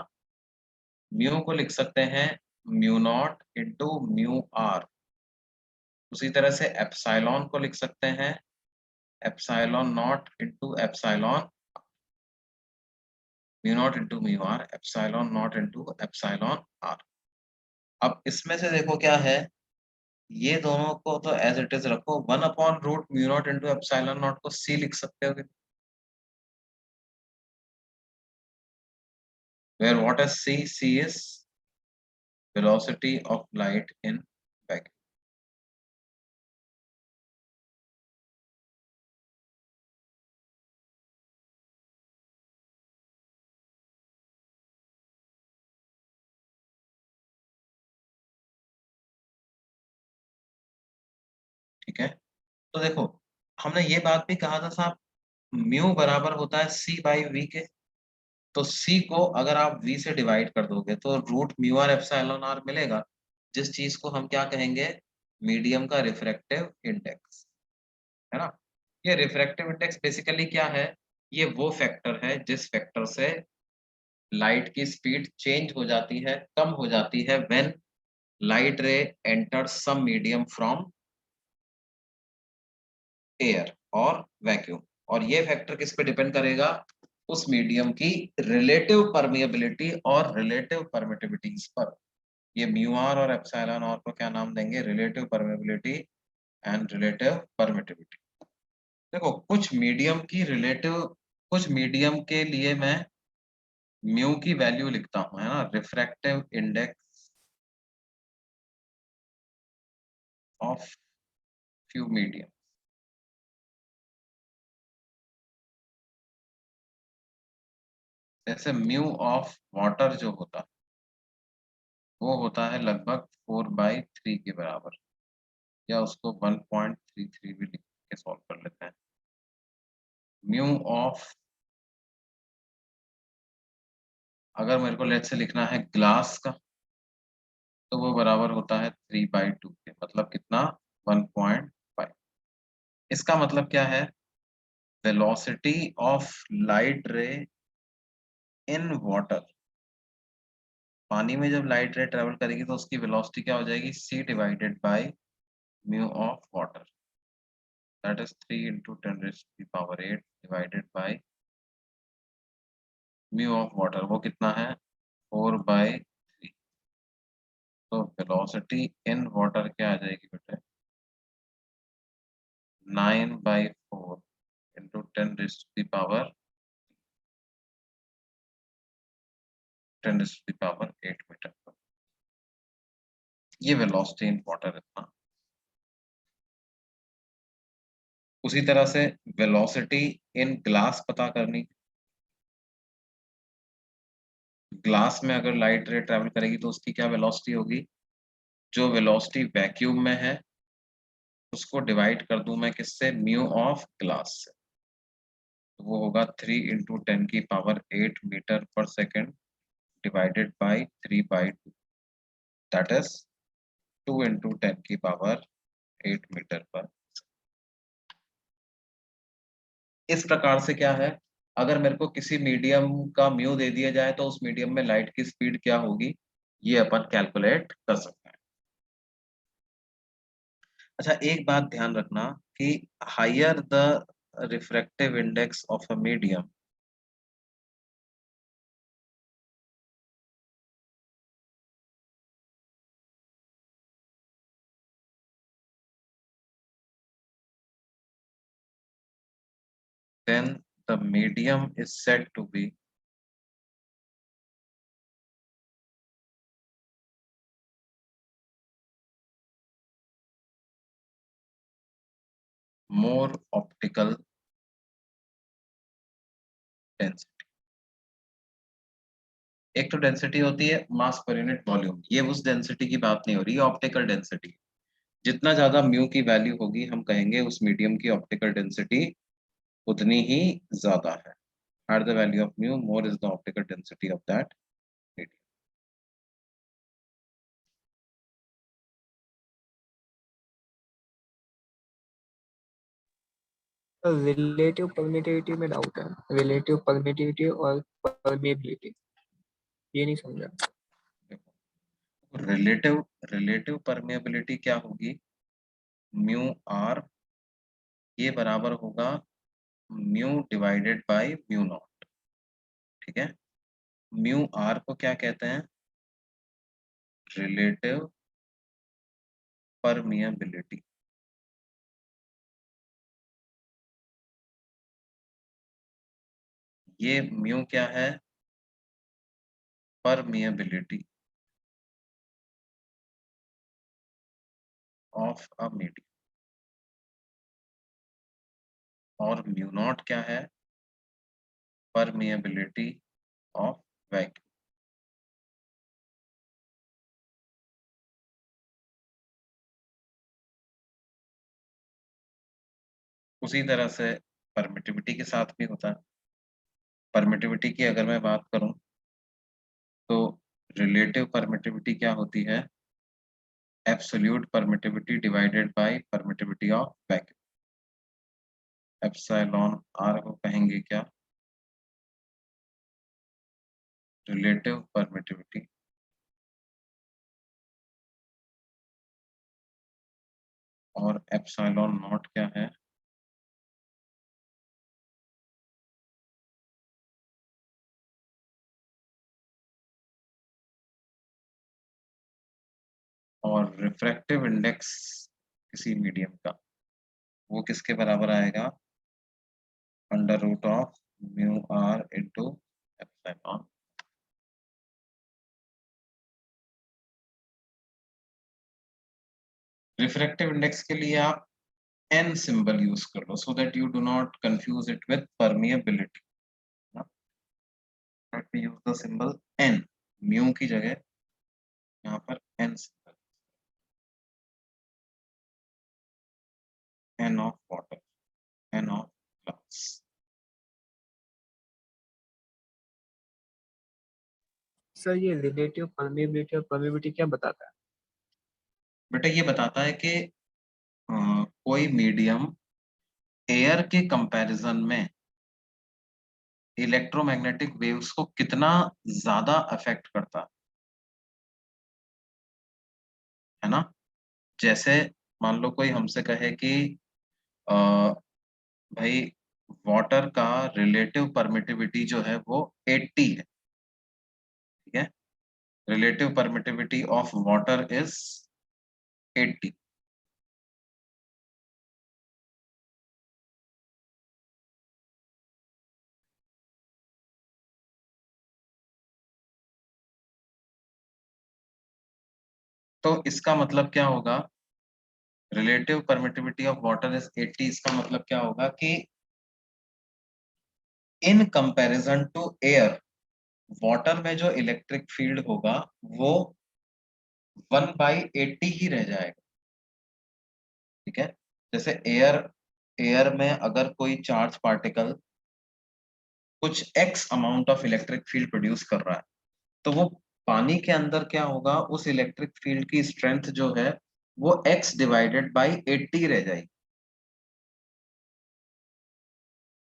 A: म्यू को लिख सकते हैं mu not into mu R. उसी तरह से एप्सिलॉन को लिख सकते हैं epsilon naught into epsilon, mu not into mu are, epsilon naught into epsilon R. अब इसमें से देखो क्या है, ये दोनों को तो एज इट इज रखो, 1/रूट mu not into epsilon not को सी लिख सकते हो, where what is c? C is velocity of light in vacuum. ठीक है, तो देखो हमने ये बात भी कहा था साहब, म्यू बराबर होता है c बाई वी के। तो c को अगर आप v से डिवाइड कर दोगे तो root mu are epsilon R मिलेगा, जिस चीज को हम क्या कहेंगे? मीडियम का रिफ्रैक्टिव इंडेक्स, है ना। ये रिफ्रैक्टिव इंडेक्स बेसिकली क्या है? ये वो फैक्टर है जिस फैक्टर से लाइट की स्पीड चेंज हो जाती है, कम हो जाती है when light ray enter some medium from air और वैक्यूम। और ये फैक्टर किस पे डिपेंड करेगा? उस मीडियम की रिलेटिव परमिएबिलिटी और रिलेटिव परमिटिविटीज पर। ये म्यू आर और एप्सिलॉन आर को क्या नाम देंगे? Relative permeability and relative permittivity. देखो कुछ मीडियम की रिलेटिव, कुछ मीडियम के लिए मैं म्यू की वैल्यू लिखता हूं, है ना, refractive index of few medium. जैसे म्यू ऑफ वाटर जो होता है वो होता है लगभग 4/3 के बराबर, या उसको 1.33 भी लिख के सॉल्व कर लेते हैं। म्यू ऑफ, अगर मेरे को लेट से लिखना है ग्लास का, तो वो बराबर होता है 3/2 के, मतलब कितना? 1.5। इसका मतलब क्या है? वेलोसिटी ऑफ लाइट रे इन वाटर, पानी में जब लाइट रे ट्रेवल करेगी तो उसकी वेलोसिटी क्या हो जाएगी? c divided by mu of water, that is 3 into 10⁸ divided by mu of water, वो कितना है? 4/3। तो वेलोसिटी इन वाटर क्या आ जाएगी बेटे? 9/4 into 10⁸ मीटर पर। ये वेलोसिटी इन वाटर इतना। उसी तरह से वेलोसिटी इन ग्लास पता करनी, ग्लास में अगर लाइट रे ट्रेवल करेगी तो उसकी क्या वेलोसिटी होगी? जो वेलोसिटी वैक्यूम में है उसको डिवाइड कर दूं मैं किससे? म्यू ऑफ ग्लास से, तो वो होगा 3 into 10⁸ मीटर पर second divided by 3/2, that is 2 into 10⁸ metre पर। इस प्रकार से क्या है, अगर मेरे को किसी मीडियम का म्यू दे दिया जाए तो उस मीडियम में लाइट की स्पीड क्या होगी, ये अपन कैलकुलेट कर सकते हैं। अच्छा, एक बात ध्यान रखना कि higher the refractive index of a medium, then the medium is said to be more optical density. एक तो डेंसिटी होती है मास पर यूनिट वॉल्यूम, ये उस डेंसिटी की बात नहीं हो रही है, ऑप्टिकल डेंसिटी। जितना ज्यादा म्यू की वैल्यू होगी हम कहेंगे उस मीडियम की ऑप्टिकल डेंसिटी उतनी ही ज्यादा है। At the value of mu, more is the optical density of that medium.
E: Relative permittivity में डाउट है, रिलेटिव परमिटिविटी और परमेबिलिटी ये नहीं समझा।
A: रिलेटिव परमेबिलिटी क्या होगी, म्यू आर ये बराबर होगा mu divided by mu naught. ठीक है, म्यू आर को क्या कहते हैं, रिलेटिव परमिएबिलिटी। ये म्यू क्या है, परमिएबिलिटी ऑफ अ मीडियम, और म्यू नॉट क्या है, परमिएबिलिटी ऑफ वैक्यूम। उसी तरह से परमिटिविटी के साथ भी होता है। परमिटिविटी की अगर मैं बात करूं तो रिलेटिव परमिटिविटी क्या होती है, absolute permittivity divided by permittivity of vacuum. Epsilon R को कहेंगे क्या, रिलेटिव परमिटिविटी और एप्सिलॉन नॉट क्या है, और रिफ्रैक्टिव इंडेक्स किसी मीडियम का वो किसके बराबर आएगा, under root of mu are into epsilon. Refractive index के लिए आप n सिंबल यूज कर लो so that you do not confuse it with permeability. Let me use the symbol n, mu की जगह यहाँ पर n symbol, n of water, n of glass.
E: Sir ये रिलेटिव परमेबिलिटी और परमेबिलिटी क्या बताता है?
A: बेटा ये बताता है कि कोई मीडियम एयर के कंपैरिजन में इलेक्ट्रोमैग्नेटिक वेव्स को कितना ज्यादा अफेक्ट करता है ना। जैसे मान लो कोई हमसे कहे कि अ, भाई वाटर का रिलेटिव परमिटिविटी जो है वो 80 है, ठीक है, relative permittivity of water is 80। तो इसका मतलब क्या होगा, relative permittivity of water is 80, इसका मतलब क्या होगा कि in comparison to air water में जो इलेक्ट्रिक फील्ड होगा वो 1/80 ही रह जाएगा। ठीक है, जैसे एयर एयर में अगर कोई चार्ज पार्टिकल कुछ x amount of electric field produce कर रहा है तो वो पानी के अंदर क्या होगा, उस इलेक्ट्रिक फील्ड की स्ट्रेंथ जो है वो x डिवाइडेड बाई 80 रह जाएगी।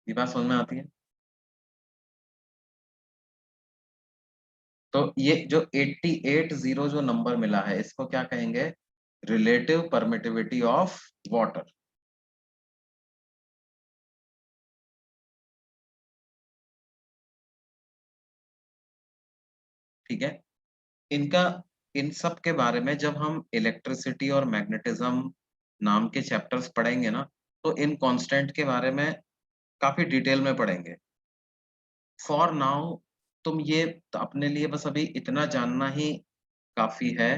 A: ये बात समझ में आती है। तो ये जो 880 जो नंबर मिला है इसको क्या कहेंगे, रिलेटिव परमिटिविटी ऑफ वाटर। ठीक है, इनका इन सब के बारे में जब हम इलेक्ट्रिसिटी और मैग्नेटिज्म नाम के चैप्टर्स पढ़ेंगे ना तो इन कांस्टेंट के बारे में काफी डिटेल में पढ़ेंगे। फॉर नाउ तुम ये अपने लिए बस अभी इतना जानना ही काफी है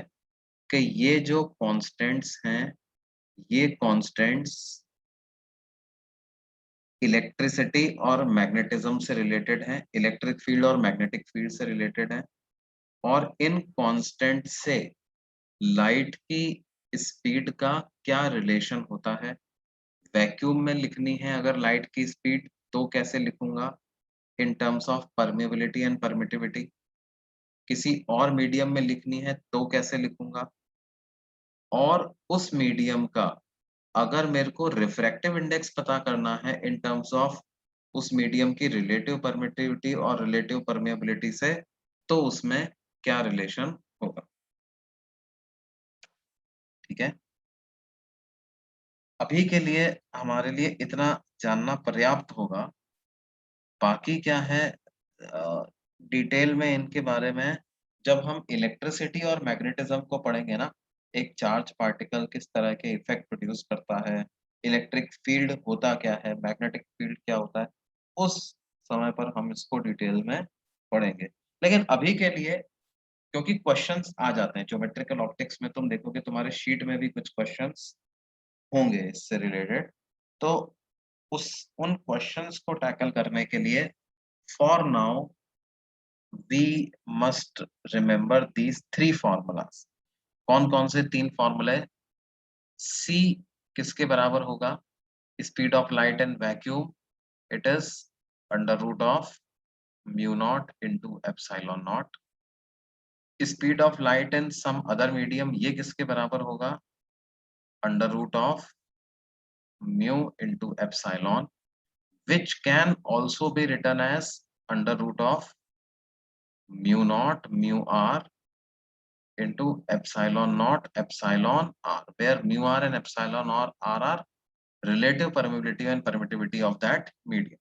A: कि ये जो कांस्टेंट्स हैं, ये कांस्टेंट्स इलेक्ट्रिसिटी और मैग्नेटिज्म से रिलेटेड हैं, इलेक्ट्रिक फील्ड और मैग्नेटिक फील्ड से रिलेटेड हैं, और इन कांस्टेंट से लाइट की स्पीड का क्या रिलेशन होता है। वैक्यूम में लिखनी है अगर लाइट की स्पीड तो कैसे लिखूंगा, in terms of permeability and permittivity. किसी और मीडियम में लिखनी है तो कैसे लिखूंगा, और उस मीडियम का अगर मेरे को रिफ्रैक्टिव इंडेक्स पता करना है इन टर्म्स ऑफ उस मीडियम की रिलेटिव परमिटिविटी और रिलेटिव परमेबिलिटी से, तो उसमें क्या रिलेशन होगा। ठीक है, अभी के लिए हमारे लिए इतना जानना पर्याप्त होगा। बाकी क्या है डिटेल में इनके बारे में जब हम इलेक्ट्रिसिटी और मैग्नेटिज्म को पढ़ेंगे ना, एक चार्ज पार्टिकल किस तरह के इफेक्ट प्रोड्यूस करता है, इलेक्ट्रिक फील्ड होता क्या है, मैग्नेटिक फील्ड क्या होता है, उस समय पर हम इसको डिटेल में पढ़ेंगे। लेकिन अभी के लिए क्योंकि क्वेश्चंस आ जाते हैं ज्योमेट्रिकल ऑप्टिक्स में, तुम देखोगे तुम्हारे शीट में भी कुछ क्वेश्चंस होंगे इससे रिलेटेड, तो उस उन क्वेश्चंस को टैकल करने के लिए for now we must remember these three formulas. कौन कौन से तीन फॉर्मूले, c किसके बराबर होगा, speed of light in vacuum, it is under root of mu not into epsilon naught. Speed of light in some other medium, ये किसके बराबर होगा, under root of mu into epsilon, which can also be written as under root of mu naught mu r into epsilon naught epsilon r, where mu r and epsilon r are relative permeability and permittivity of that medium.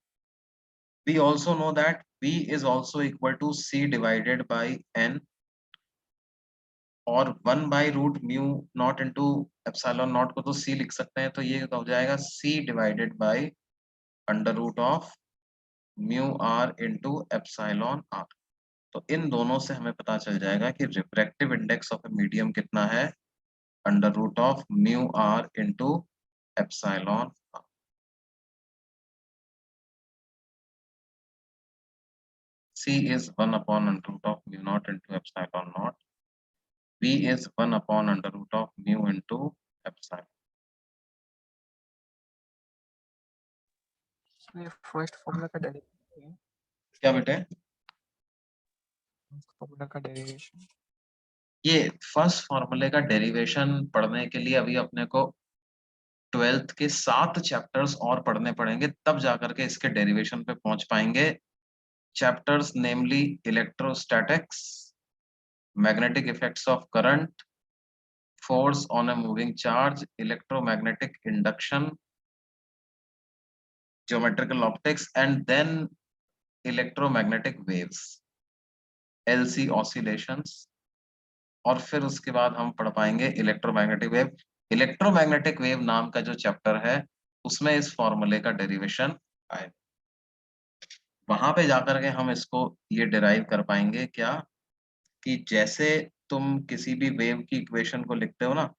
A: We also know that B is also equal to C divided by N, और 1 by root mu naught into epsilon naught को तो C लिख सकते हैं, तो ये हो जाएगा C divided by under root of mu r into epsilon r। तो इन दोनों से हमें पता चल जाएगा कि refractive index of a medium कितना है, under root of mu are into epsilon R. C is 1 upon under root of mu naught into epsilon naught, B is 1 upon under root of mu into epsilon।
E: ये first formula का derivation है,
A: क्या बेटे,
E: formula का derivation.
A: ये first फॉर्मूले का derivation पढ़ने के लिए अभी अपने को 12th के 7 चैप्टर्स और पढ़ने पड़ेंगे, तब जाकर के इसके डेरिवेशन पे पहुंच पाएंगे। Chapters namely electrostatics, magnetic effects of current, force on a moving charge, electromagnetic induction, geometrical optics, and then electromagnetic waves, LC oscillations, और फिर उसके बाद हम पढ़ पाएंगे इलेक्ट्रोमैग्नेटिक वेव। इलेक्ट्रोमैग्नेटिक वेव नाम का जो चैप्टर है उसमें इस फॉर्मूले का डेरिवेशन आए, वहां पे जाकर के हम इसको ये डिराइव कर पाएंगे क्या, कि जैसे तुम किसी भी वेव की इक्वेशन को लिखते हो ना,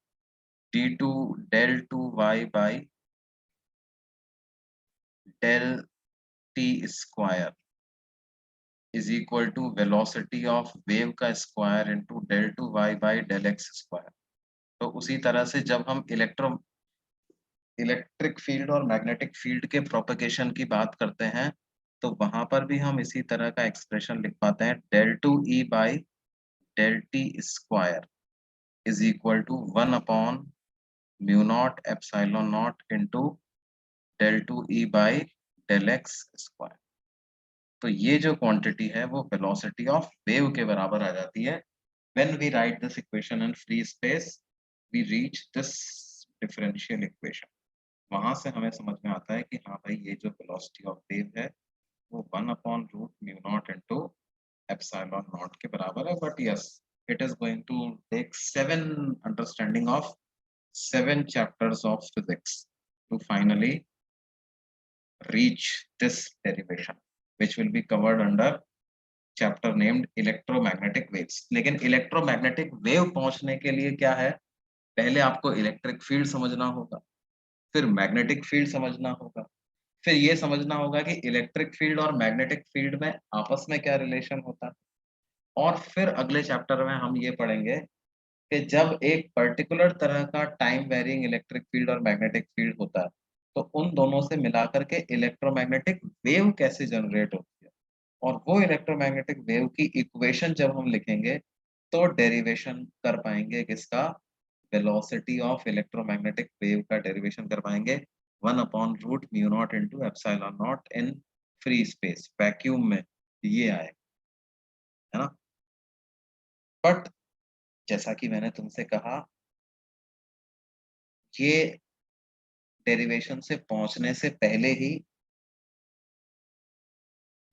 A: d2 del 2 y by del t square is equal to velocity of wave का square into del 2 y by del x square. तो उसी तरह से जब हम इलेक्ट्रिक फील्ड और मैग्नेटिक फील्ड के प्रोपगेशन की बात करते हैं, तो वहां पर भी हम इसी तरह का एक्सप्रेशन लिख पाते हैं, del 2 e by del t square is equal to 1 upon mu not epsilon naught into del 2 e by del x square. तो ये जो क्वांटिटी है वो वेलोसिटी ऑफ वेव के बराबर आ जाती है। When we write this equation in free space, we reach this differential equation। वहां से हमें समझ में आता है कि हाँ भाई ये जो वेलोसिटी ऑफ वेव है वो 1 upon root mu not into epsilon not के बराबर है। But yes, it is going to take 7 understanding of 7 chapters of physics to finally reach this derivation which will be covered under chapter named electromagnetic waves. लेकिन electromagnetic wave पहुंचने के लिए क्या है, पहले आपको इलेक्ट्रिक फील्ड समझना होगा, फिर मैग्नेटिक फील्ड समझना होगा, फिर ये समझना होगा कि इलेक्ट्रिक फील्ड और मैग्नेटिक फील्ड में आपस में क्या रिलेशन होता है, और फिर अगले चैप्टर में हम ये पढ़ेंगे कि जब एक पर्टिकुलर तरह का टाइम वेरिंग इलेक्ट्रिक फील्ड और मैग्नेटिक फील्ड होता है तो उन दोनों से मिलाकर के इलेक्ट्रोमैग्नेटिक वेव कैसे जनरेट होती है, और वो इलेक्ट्रोमैग्नेटिक वेव की इक्वेशन जब हम लिखेंगे तो डेरिवेशन कर पाएंगे किसका, वेलोसिटी ऑफ इलेक्ट्रोमैग्नेटिक वेव का डेरिवेशन कर पाएंगे 1/√μ0 into epsilon not in free space, vacuum में ये आए, है ना। बट जैसा कि मैंने तुमसे कहा, ये डेरिवेशन से पहुंचने से पहले ही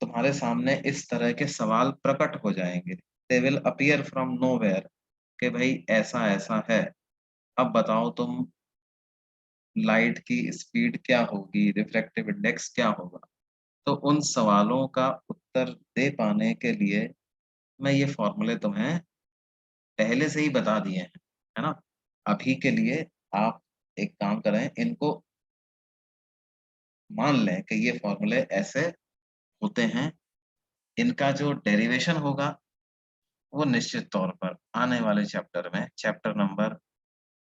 A: तुम्हारे सामने इस तरह के सवाल प्रकट हो जाएंगे, they will appear from nowhere कि भाई ऐसा ऐसा है, अब बताओ तुम लाइट की स्पीड क्या होगी, रिफ्रैक्टिव इंडेक्स क्या होगा। तो उन सवालों का उत्तर दे पाने के लिए मैं ये फॉर्मूले तुम्हें पहले से ही बता दिए हैं, है ना। अभी के लिए आप एक काम करें, इनको मान लें कि ये फॉर्मूले ऐसे होते हैं, इनका जो डेरिवेशन होगा वो निश्चित तौर पर आने वाले चैप्टर में, चैप्टर नंबर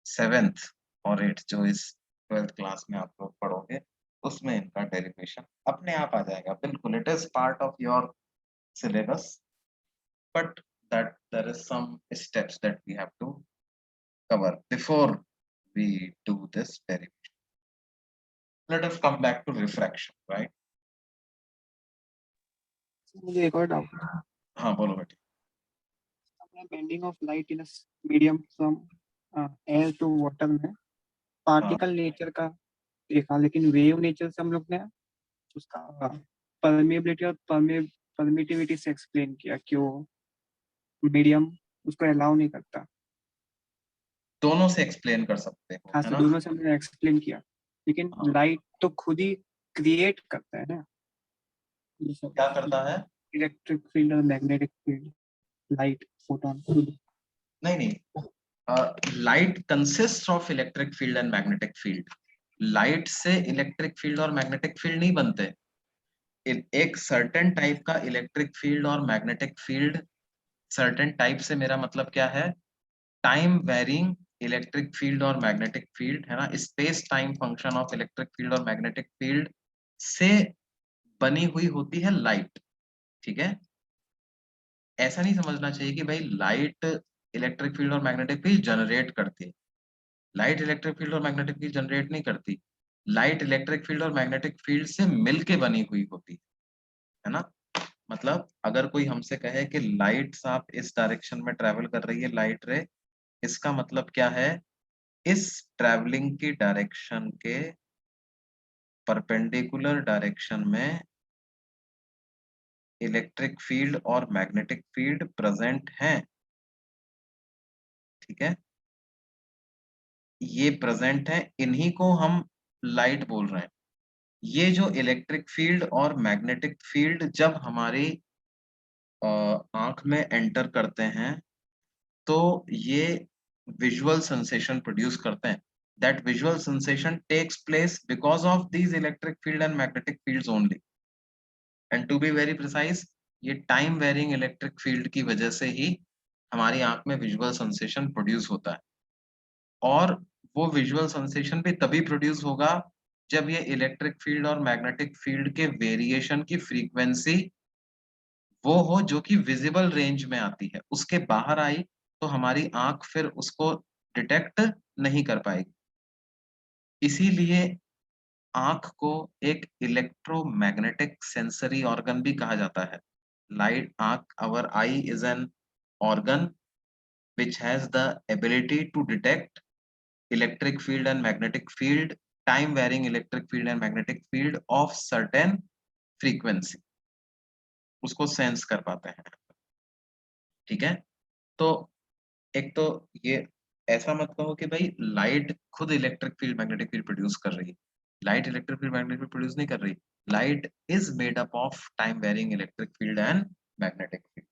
A: 7th और 8th जो इस 12th क्लास में आप लोग पढ़ोगे, उसमें इनका डेरिवेशन अपने आप आ जाएगा। बिल्कुल, it is part of your syllabus, but that there is some steps that we have to cover before we do this derivation. Let us come back to refraction, right?
F: मुझे एक और डाउट है।
A: हाँ बोलो बेटी।
F: अपने bending of light in medium from air to water में particle nature का देखा, लेकिन वेव नेचर से हम लोग ने उसका परमेबिलिटी और परमिटिविटी से एक्सप्लेन किया कि वो मीडियम उसको अलाउ नहीं करता।
A: दोनों से एक्सप्लेन कर सकते हो,
F: हाँ,
A: है
F: तो
A: ना।
F: दोनों से हमने एक्सप्लेन किया, लेकिन
A: हाँ।
F: लाइट तो खुद ही क्रिएट करता है ना,
A: क्या करता है?
F: इलेक्ट्रिक फील्ड और मैग्नेटिक फील्ड, लाइट फोटोन खुद।
A: नहीं, light consist of electric field and magnetic field. Light से इलेक्ट्रिक फील्ड और मैग्नेटिक फील्ड नहीं बनते। एक सर्टेन टाइप का इलेक्ट्रिक फील्ड और मैग्नेटिक फील्ड, सर्टेन टाइप से मेरा मतलब क्या है, टाइम वेरिंग इलेक्ट्रिक फील्ड और मैग्नेटिक फील्ड, है ना, space time function of electric field और मैग्नेटिक फील्ड से बनी हुई होती है लाइट। ठीक है, ऐसा नहीं समझना चाहिए कि भाई लाइट इलेक्ट्रिक फील्ड और मैग्नेटिक फील्ड जनरेट करती है। लाइट इलेक्ट्रिक फील्ड और मैग्नेटिक फील्ड जनरेट नहीं करती, लाइट इलेक्ट्रिक फील्ड और मैग्नेटिक फील्ड से मिलके बनी हुई होती है ना। मतलब अगर कोई हमसे कहे कि लाइट साहब इस डायरेक्शन में ट्रेवल कर रही है लाइट रे, इसका मतलब क्या है, इस ट्रैवलिंग की डायरेक्शन के परपेंडिकुलर डायरेक्शन में इलेक्ट्रिक फील्ड और मैग्नेटिक फील्ड प्रेजेंट हैं। ठीक है, ये प्रेजेंट है, इन्हीं को हम लाइट बोल रहे हैं। ये जो इलेक्ट्रिक फील्ड और मैग्नेटिक फील्ड जब हमारी आंख में एंटर करते हैं तो ये विजुअल सेंसेशन प्रोड्यूस करते हैं। That visual sensation takes place because of these electric field and magnetic fields only, and to be very precise, ये टाइम वेरिंग इलेक्ट्रिक फील्ड की वजह से ही हमारी आंख में विजुअल सेंसेशन प्रोड्यूस होता है। और वो विजुअल सेंसेशन भी तभी प्रोड्यूस होगा जब ये इलेक्ट्रिक फील्ड और मैग्नेटिक फील्ड के वेरिएशन की फ्रीक्वेंसी वो हो जो कि विजिबल रेंज में आती है। उसके बाहर आई तो हमारी आंख फिर उसको डिटेक्ट नहीं कर पाएगी। इसीलिए आंख को एक इलेक्ट्रोमैग्नेटिक सेंसरी ऑर्गन भी कहा जाता है। लाइट आंख, our eye is an organ which has the ability to detect electric field and magnetic field, time varying electric field and magnetic field of certain frequency, उसको सेंस कर पाते हैं। ठीक है, तो एक तो ये ऐसा मत कहो कि भाई लाइट खुद electric field magnetic field produce कर रही है, light electric field magnetic field produce नहीं कर रही। Light is made up of time varying electric field and magnetic field.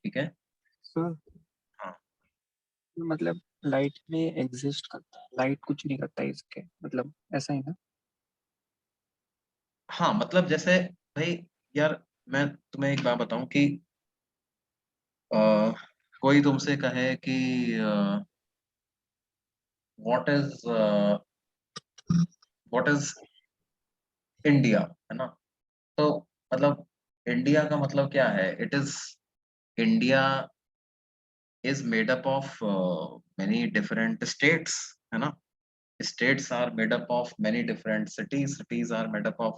A: ठीक है।
F: सर
A: हाँ
F: मतलब लाइट में एग्जिस्ट करता है, लाइट कुछ नहीं करता है इसके, मतलब ऐसा ही ना?
A: हाँ, मतलब जैसे भाई यार मैं तुम्हें एक बात बताऊं कि अ, कोई तुमसे कहे कि what is what is India, है ना? तो मतलब इंडिया का मतलब क्या है? It is India is made up of many different states, है ना? States are made up of many different cities, cities are made up of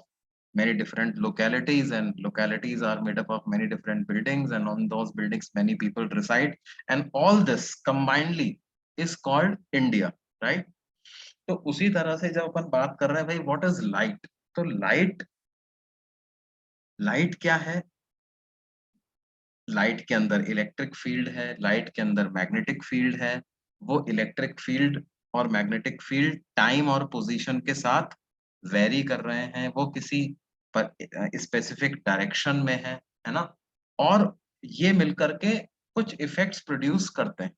A: many different localities, and localities are made up of many different buildings, and on those buildings many people reside, and all this combinedly is called India, right? तो उसी तरह से जब अपन बात कर रहे हैं भाई व्हाट इज लाइट, तो लाइट लाइट क्या है? लाइट के अंदर इलेक्ट्रिक फील्ड है, लाइट के अंदर मैग्नेटिक फील्ड है। वो इलेक्ट्रिक फील्ड और मैग्नेटिक फील्ड टाइम और पोजीशन के साथ वेरी कर रहे हैं, वो किसी स्पेसिफिक डायरेक्शन में है ना? और ये मिलकर के कुछ इफेक्ट्स प्रोड्यूस करते हैं।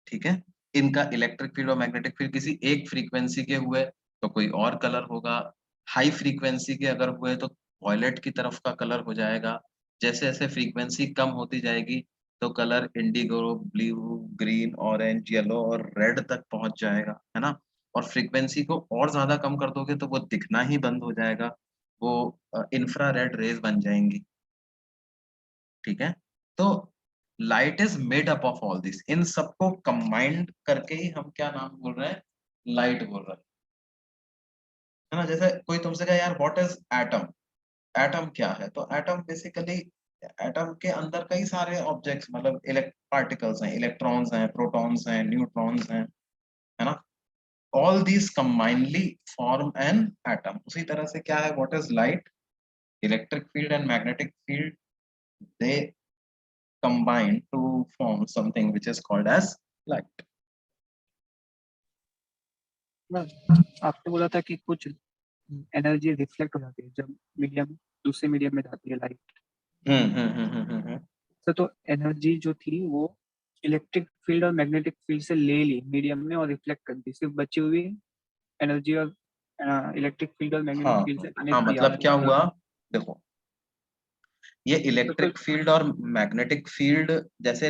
A: ठीक है। इनका इलेक्ट्रिक फील्ड और मैग्नेटिक फील्ड किसी एक फ्रीक्वेंसी के हुए तो कोई और कलर होगा, हाई फ्रीक्वेंसी के अगर हुए तो वॉयलेट की तरफ का कलर हो जाएगा। जैसे जैसे फ्रीक्वेंसी कम होती जाएगी तो colour Indigo, blue, green, orange, yellow और रेड तक पहुंच जाएगा, है ना? और फ्रीक्वेंसी को और ज्यादा कम कर दोगे तो वो दिखना ही बंद हो जाएगा, वो इंफ्रारेड रेज बन जाएंगी। ठीक है। तो light is made up of all this, इन सबको कंबाइंड करके ही हम क्या नाम बोल रहे हैं? लाइट बोल रहे हैं, है ना? जैसे कोई तुमसे कहे यार व्हाट इज एटम, एटम क्या है? तो एटम बेसिकली, एटम के अंदर कई सारे ऑब्जेक्ट्स मतलब पार्टिकल्स हैं, इलेक्ट्रॉन्स हैं, प्रोटॉन्स हैं, न्यूट्रॉन्स हैं, है ना? All these combinedly form an atom. उसी तरह से क्या है, what is light? Electric field and magnetic field, they combine to form something which is called as light.
F: आपने बोला था कि कुछ एनर्जी रिफ्लेक्ट हो जाती है जब मीडियम दूसरे मीडियम में जाती है लाइट। तो एनर्जी जो थी वो इलेक्ट्रिक फील्ड और मैग्नेटिक फील्ड से ले ली मीडियम में और रिफ्लेक्ट कर दी, सिर्फ बची हुई एनर्जी और इलेक्ट्रिक फील्ड और मैग्नेटिक
A: हाँ
F: फील्ड से
A: हाँ,
F: कनेक्ट किया
A: मतलब क्या
F: आपने।
A: हुआ? देखो, ये
F: तो
A: इलेक्ट्रिक फील्ड और मैग्नेटिक फील्ड जैसे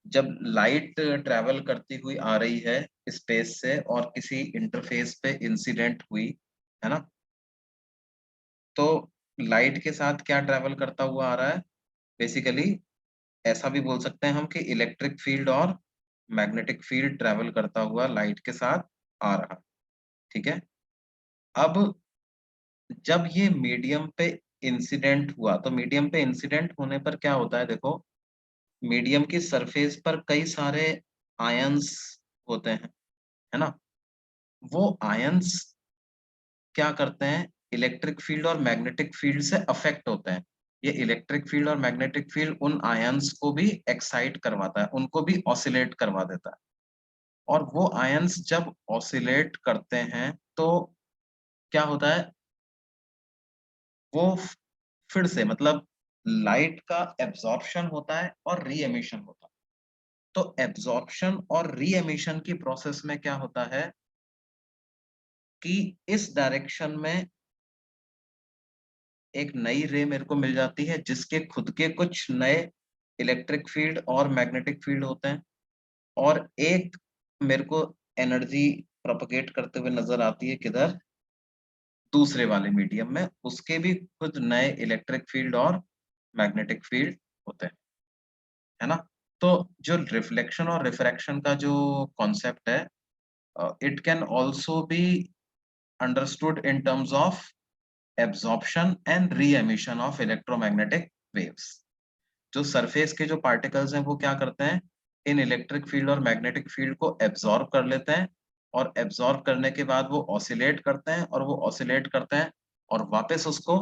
A: जब लाइट ट्रेवल करती हुई आ रही है स्पेस से और किसी इंटरफेस पे इंसिडेंट हुई, है ना? तो लाइट के साथ क्या ट्रेवल करता हुआ आ रहा है? बेसिकली ऐसा भी बोल सकते हैं हम कि इलेक्ट्रिक फील्ड और मैग्नेटिक फील्ड ट्रेवल करता हुआ लाइट के साथ आ रहा है। ठीक है। अब जब ये मीडियम पे इंसिडेंट हुआ तो मीडियम पे इंसिडेंट होने पर क्या होता है? देखो, मीडियम की सरफेस पर कई सारे आयंस होते हैं, है ना? वो आयंस क्या करते हैं? इलेक्ट्रिक फील्ड और मैग्नेटिक फील्ड से अफेक्ट होते हैं। ये इलेक्ट्रिक फील्ड और मैग्नेटिक फील्ड उन आयंस को भी एक्साइट करवाता है, उनको भी ऑसिलेट करवा देता है। और वो आयंस जब ऑसिलेट करते हैं तो क्या होता है? वो फिर से मतलब लाइट का एब्जॉर्प्शन होता है और री एमिशन होता है। तो एब्जॉर्प्शन और री एमिशन की प्रोसेस में क्या होता है कि इस डायरेक्शन में एक नई रे मेरे को मिल जाती है जिसके खुद के कुछ नए इलेक्ट्रिक फील्ड और मैग्नेटिक फील्ड होते हैं, और एक मेरे को एनर्जी प्रोपगेट करते हुए नजर आती है किधर? दूसरे वाले मीडियम में, उसके भी खुद नए इलेक्ट्रिक फील्ड और मैग्नेटिक फील्ड होते हैं, है ना? तो जो रिफ्लेक्शन और रिफ्रैक्शन का जो कॉन्सेप्ट है, it can also be understood in terms of absorption and re emission of electromagnetic waves. जो सरफेस के जो पार्टिकल्स हैं वो क्या करते हैं? इन इलेक्ट्रिक फील्ड और मैग्नेटिक फील्ड को एब्जॉर्ब कर लेते हैं, और एब्जॉर्ब करने के बाद वो ऑसिलेट करते हैं, और वो ऑसिलेट करते हैं और वापस उसको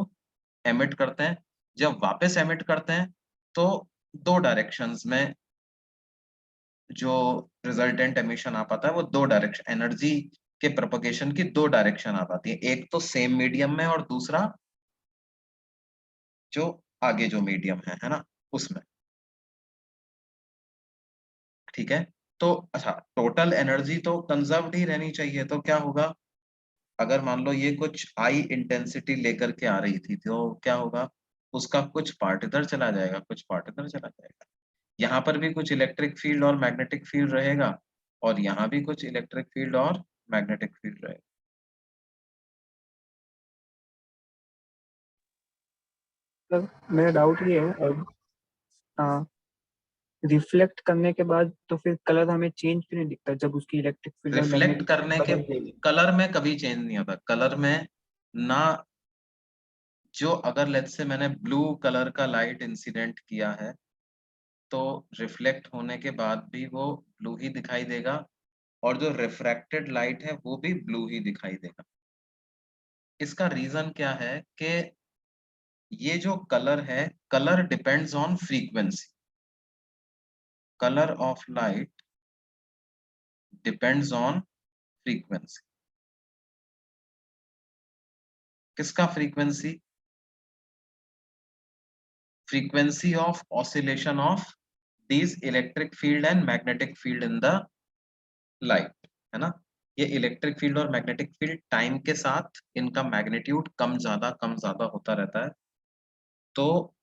A: एमिट करते हैं। जब वापस एमिट करते हैं तो दो डायरेक्शंस में जो रिजल्टेंट एमिशन आ पाता है वो दो डायरेक्शन, एनर्जी के प्रोपगेशन की दो डायरेक्शन आ पाती है, एक तो सेम मीडियम में और दूसरा जो आगे जो मीडियम है ना, उसमें। ठीक है, तो अच्छा, टोटल एनर्जी तो कंजर्व्ड ही रहनी चाहिए, तो क्या होगा, अगर मान लो ये कुछ आई इंटेंसिटी लेकर के आ रही थी तो क्या होगा, उसका कुछ पार्ट इधर चला जाएगा, कुछ पार्ट इधर चला जाएगा। यहाँ पर भी कुछ इलेक्ट्रिक फील्ड और मैग्नेटिक फील्ड रहेगा, और यहाँ भी कुछ इलेक्ट्रिक फील्ड और मैग्नेटिक फील्ड रहेगा।
F: सर मेरा डाउट ये है, अब रिफ्लेक्ट करने के बाद तो फिर कलर हमें चेंज क्यों नहीं दिखता जब उसकी इलेक्ट्रिक फील्ड और
A: रिफ्लेक्ट
F: मैग्नेटिक
A: करने के
F: बदल गई?
A: कलर में कभी चेंज नहीं होता, कलर में ना, जो अगर लेट्स से मैंने ब्लू कलर का लाइट इंसिडेंट किया है तो रिफ्लेक्ट होने के बाद भी वो ब्लू ही दिखाई देगा, और जो रिफ्रैक्टेड लाइट है वो भी ब्लू ही दिखाई देगा। इसका रीजन क्या है कि ये जो कलर है, colour depends on frequency, colour of light depends on frequency. किसका frequency? Frequency of oscillation of these electric field and magnetic field in the light, है ना। ये इलेक्ट्रिक फील्ड और मैग्नेटिक फील्ड टाइम के साथ इनका मैग्नीट्यूड कम ज्यादा होता रहता है। तो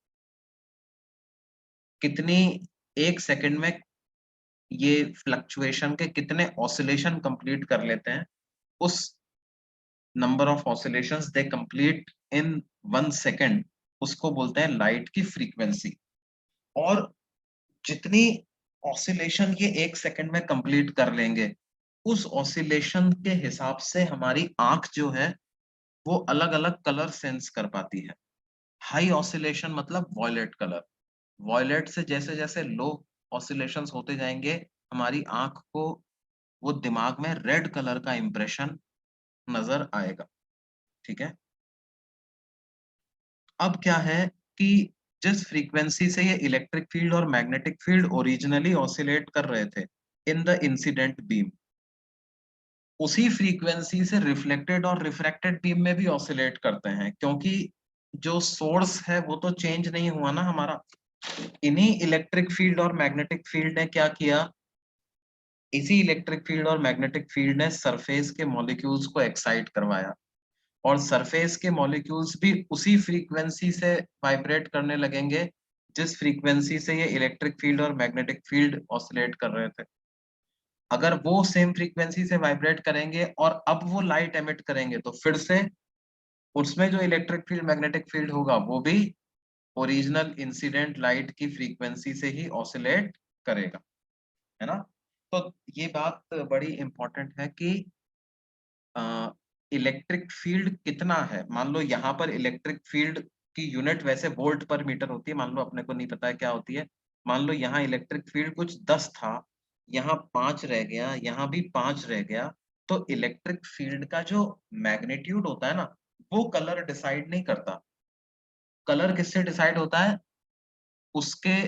A: कितनी, एक सेकंड में ये फ्लक्चुएशन के कितने ऑसिलेशन कंप्लीट कर लेते हैं, उस number of oscillations they complete in 1 second, उसको बोलते हैं लाइट की फ्रीक्वेंसी। और जितनी ऑसिलेशन ये 1 सेकंड में कंप्लीट कर लेंगे, उस ऑसिलेशन के हिसाब से हमारी आंख जो है वो अलग अलग कलर सेंस कर पाती है। हाई ऑसिलेशन मतलब वॉयलेट कलर, वॉयलेट से जैसे जैसे लो ऑसिलेशंस होते जाएंगे, हमारी आंख को वो दिमाग में रेड कलर का इंप्रेशन नजर आएगा। ठीक है, अब क्या है कि जिस फ्रीक्वेंसी से ये इलेक्ट्रिक फील्ड और मैग्नेटिक फील्ड ओरिजिनली ऑसिलेट कर रहे थे इन द इंसिडेंट बीम, उसी फ्रीक्वेंसी से रिफ्लेक्टेड और रिफ्रैक्टेड बीम में भी ऑसिलेट करते हैं, क्योंकि जो सोर्स है वो तो चेंज नहीं हुआ ना हमारा। इन्हीं इलेक्ट्रिक फील्ड और मैग्नेटिक फील्ड ने क्या किया, इसी इलेक्ट्रिक फील्ड और मैग्नेटिक फील्ड ने सरफेस के मॉलिक्यूल्स को एक्साइट करवाया, और सरफेस के मॉलिक्यूल्स भी उसी फ्रीक्वेंसी से वाइब्रेट करने लगेंगे जिस फ्रीक्वेंसी से ये इलेक्ट्रिक फील्ड और मैग्नेटिक फील्ड ऑसिलेट कर रहे थे। अगर वो सेम फ्रीक्वेंसी से वाइब्रेट करेंगे और अब वो लाइट एमिट करेंगे, तो फिर से उसमें जो इलेक्ट्रिक फील्ड मैग्नेटिक फील्ड होगा वो भी ओरिजिनल इंसिडेंट लाइट की फ्रीक्वेंसी से ही ऑसिलेट करेगा, है ना। तो ये बात बड़ी इंपॉर्टेंट है कि इलेक्ट्रिक फील्ड कितना है। मान लो यहाँ पर इलेक्ट्रिक फील्ड की यूनिट वैसे वोल्ट पर मीटर होती है, मान लो अपने को नहीं पता है क्या होती है। मान लो यहाँ इलेक्ट्रिक फील्ड कुछ 10 था, यहाँ 5 रह गया, यहाँ भी 5 रह गया, तो इलेक्ट्रिक फील्ड का जो मैग्नीट्यूड होता है ना, वो कलर डिसाइड नहीं करता। कलर किससे डिसाइड होता है? उसके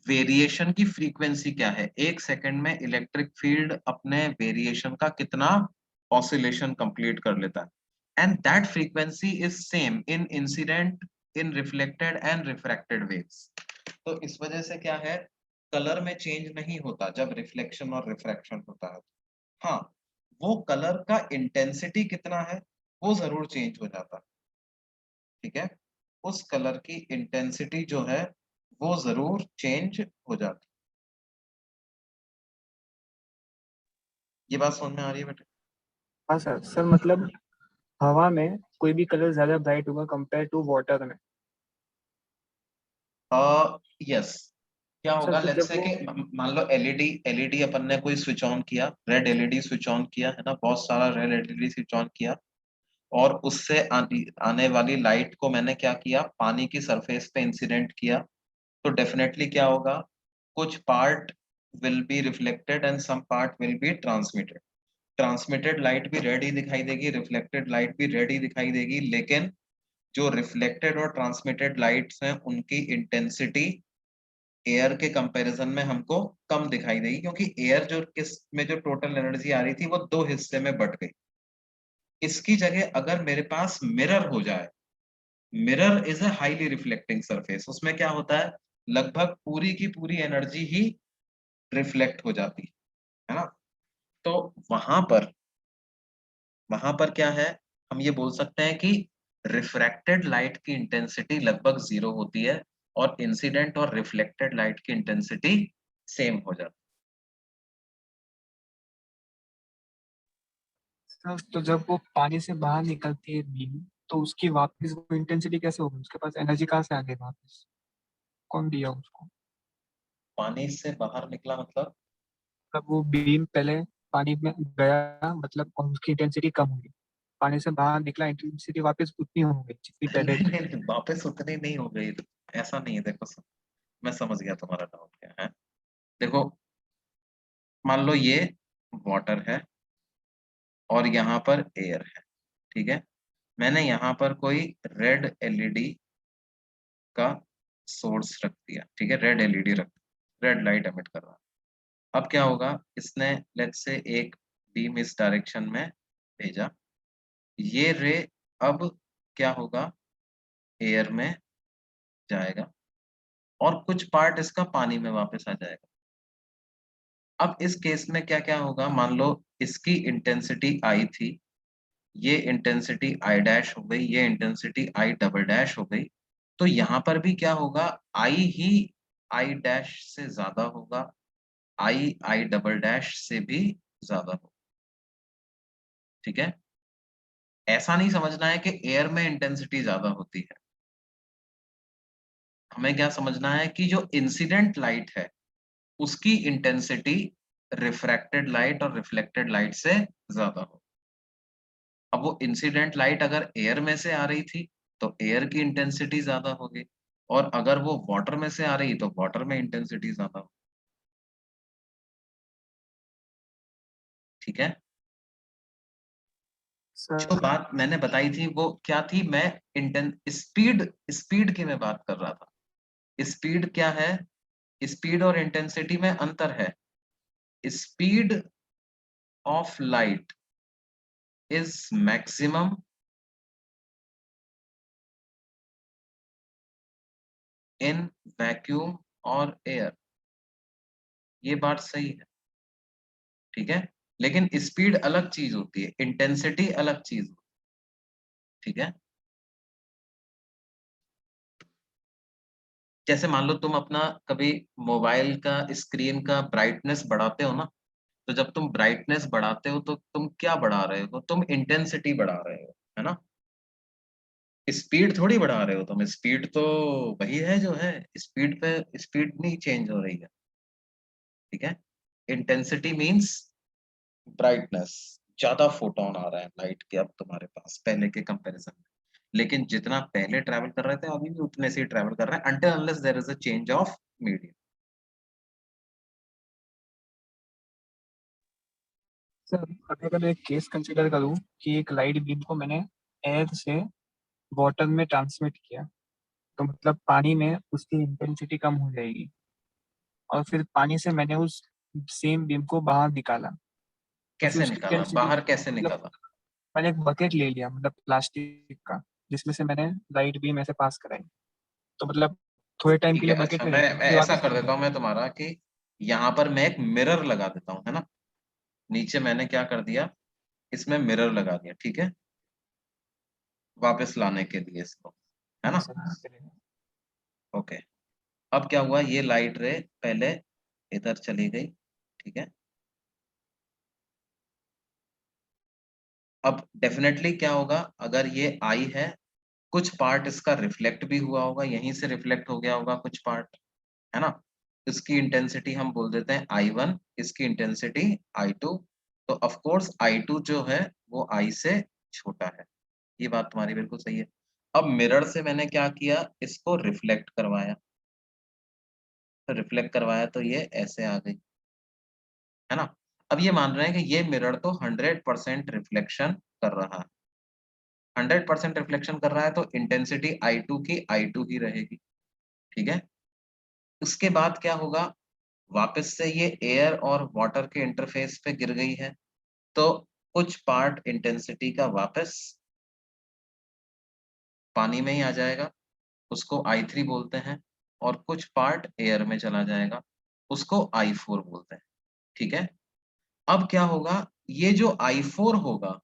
A: वेरिएशन की फ्रीक्वेंसी क्या है, 1 सेकंड में इलेक्ट्रिक फील्ड अपने वेरिएशन का कितना ऑसिलेशन कंप्लीट कर लेता है, and that frequency is same in incident, in reflected and refracted waves. तो इस वजह से क्या है, कलर में चेंज नहीं होता जब रिफ्लेक्शन और रिफ्रैक्शन होता है। हाँ, वो कलर का इंटेंसिटी कितना है वो जरूर चेंज हो जाता है। ठीक है, उस कलर की इंटेंसिटी जो है वो जरूर चेंज हो जाती। ये बात समझ में आ रही है बेटे?
F: हाँ सर, सर मतलब हवा में कोई भी कलर ज्यादा ब्राइट होगा कंपेयर टू वाटर में?
A: यस। क्या
F: सर
A: होगा,
F: तो
A: लेट्स
F: जब
A: से
F: वो,
A: कि मान लो एलईडी अपन ने कोई स्विच ऑन किया, रेड एलईडी स्विच ऑन किया, है ना, बहुत सारा रेड एलईडी स्विच ऑन किया, और उससे आने वाली लाइट को मैंने क्या किया, पानी की सरफेस पे इंसिडेंट किया, तो डेफिनेटली क्या होगा, कुछ part will be reflected and some part will be transmitted. Transmitted light भी रेड ही दिखाई देगी, रिफ्लेक्टेड लाइट भी रेड ही दिखाई देगी, लेकिन जो रिफ्लेक्टेड और ट्रांसमिटेड लाइट्स हैं उनकी इंटेंसिटी एयर के कंपैरिजन में हमको कम दिखाई देगी, क्योंकि एयर जो किस में जो टोटल एनर्जी आ रही थी वो दो हिस्से में बट गई। इसकी जगह अगर मेरे पास मिरर हो जाए, mirror is a highly reflecting surface, उसमें क्या होता है, लगभग पूरी की पूरी एनर्जी ही रिफ्लेक्ट हो जाती है ना। तो वहां पर क्या है, हम ये बोल सकते हैं कि रिफ्रैक्टेड लाइट की इंटेंसिटी लगभग 0 होती है और इंसिडेंट और रिफ्लेक्टेड लाइट की इंटेंसिटी सेम हो जाती
F: सर तो जब वो पानी से बाहर निकलती है बीम, तो उसकी वापस वो इंटेंसिटी कैसे होगी? उसके पास एनर्जी कहाँ से आ गई वापस? कौन दिया उसको?
A: है। पानी से बाहर निकला मतलब?
F: तब वो बीम पहले पानी में गया, मतलब और उसकी इंटेंसिटी कम हुई, पानी से बाहर निकला, इंटेंसिटी वापस उतनी हो गई जितनी पहले
A: नहीं
F: थी।
A: नहीं नहीं, वापस उतनी नहीं हो गई, ऐसा नहीं है। देखो मैं समझ गया तुम्हारा डाउट क्या है। देखो, मान लो ये वाटर है और यहाँ पर एयर है, ठीक है। मैंने यहाँ पर कोई रेड एलईडी का सोर्स रख दिया, ठीक है, रेड एलईडी रख, रेड लाइट एमिट कर रहा है। अब क्या होगा, इसने लेट्स से एक बीम इस डायरेक्शन में भेजा, ये रे अब क्या होगा, एयर में जाएगा और कुछ पार्ट इसका पानी में वापस आ जाएगा। अब इस केस में क्या क्या होगा, मान लो इसकी इंटेंसिटी आई थी, ये इंटेंसिटी आई डैश हो गई, ये इंटेंसिटी आई डबल डैश हो गई, तो यहाँ पर भी क्या होगा, आई ही आई डैश से ज्यादा होगा, आई आई डबल डैश से भी ज्यादा होगा, ठीक है। ऐसा नहीं समझना है कि एयर में इंटेंसिटी ज्यादा होती है, हमें क्या समझना है कि जो इंसिडेंट लाइट है उसकी इंटेंसिटी रिफ्रैक्टेड लाइट और रिफ्लेक्टेड लाइट से ज्यादा हो। अब वो इंसिडेंट लाइट अगर एयर में से आ रही थी तो एयर की इंटेंसिटी ज्यादा होगी, और अगर वो वाटर में से आ रही तो वाटर में इंटेंसिटी ज्यादा हो, ठीक है। जो
F: सर
A: बात मैंने बताई थी वो क्या थी, मैं स्पीड स्पीड की मैं बात कर रहा था। स्पीड क्या है, स्पीड और इंटेंसिटी में अंतर है। Speed of light is maximum in vacuum और एयर, ये बात सही है, ठीक है। लेकिन स्पीड अलग चीज होती है, इंटेंसिटी अलग चीज होती है, ठीक है। जैसे मान लो तुम अपना कभी मोबाइल का स्क्रीन का ब्राइटनेस बढ़ाते हो ना, तो जब तुम ब्राइटनेस बढ़ाते हो तो तुम क्या बढ़ा रहे हो, तुम इंटेंसिटी बढ़ा रहे हो, है ना। स्पीड थोड़ी बढ़ा रहे हो तुम, स्पीड तो वही है जो है, स्पीड पे स्पीड नहीं चेंज हो रही है, ठीक है। इंटेंसिटी मींस ब्राइटनेस, ज्यादा फोटोन आ रहा है लाइट के अब तुम्हारे पास पहले के कंपैरिजन में, लेकिन जितना पहले ट्रैवल कर रहे थे अभी भी उतने से ही ट्रैवल कर रहे हैं, until unless there is a change of medium.
F: Sir अभी अगर मैं एक केस कंसिडर करूँ कि एक लाइट बीम को मैंने एयर से वाटर में ट्रांसमिट किया, तो मतलब पानी में उसकी इंटेंसिटी कम हो जाएगी, और फिर पानी से मैंने उस सेम बीम को बाहर निकाला, तो फिर
A: कैसे
F: उसकी
A: निकाला
F: इंटेंसिटी,
A: बाहर, कैसे
F: मतलब
A: निकाला?
F: मैंने एक बकेट ले लिया, मतलब प्लास्टिक का, जिसमें से मैंने लाइट बीम ऐसे पास कराई, तो मतलब थोड़े टाइम के
A: ठीक है,
F: लिए बकेट
A: अच्छा
F: में
A: मैं
F: रही,
A: मैं
F: फिर
A: ऐसा
F: वापस
A: कर
F: निकल
A: देता
F: गई।
A: हूँ मैं तुम्हारा कि यहाँ पर मैं एक मिरर लगा देता हूँ, है ना। नीचे मैंने क्या कर दिया, इसमें मिरर लगा दिया, ठीक है, वापस लाने के लिए इसको, है
F: हाँ
A: ना।
F: सर, हाँ चलेगा।
A: ओके, अब क्या हुआ, ये लाइट रे पहले इधर चली गई, ठीक है। अब डेफिनेटली क्या होगा, अगर ये आई है, कुछ पार्ट इसका रिफ्लेक्ट भी हुआ होगा, यहीं से रिफ्लेक्ट हो गया होगा कुछ पार्ट, है ना। इसकी इंटेंसिटी हम बोल देते हैं I1, इसकी इंटेंसिटी I2, तो ऑफ कोर्स I2 जो है वो I से छोटा है, ये बात तुम्हारी बिल्कुल सही है। अब मिरर से मैंने क्या किया, इसको रिफ्लेक्ट करवाया, तो रिफ्लेक्ट करवाया तो ये ऐसे आ गई, है ना। अब ये मान रहे हैं कि ये मिरर तो 100% रिफ्लेक्शन कर रहा है, 100% रिफ्लेक्शन कर रहा है, तो इंटेंसिटी I2 की I2 ही रहेगी, ठीक है। उसके बाद क्या होगा, वापस से ये एयर और वाटर के इंटरफेस पे गिर गई है, तो कुछ पार्ट इंटेंसिटी का वापस पानी में ही आ जाएगा, उसको I3 बोलते हैं, और कुछ पार्ट एयर में चला जाएगा, उसको I4 बोलते हैं। ठीक है, अब क्या होगा, ये जो I4 होगा,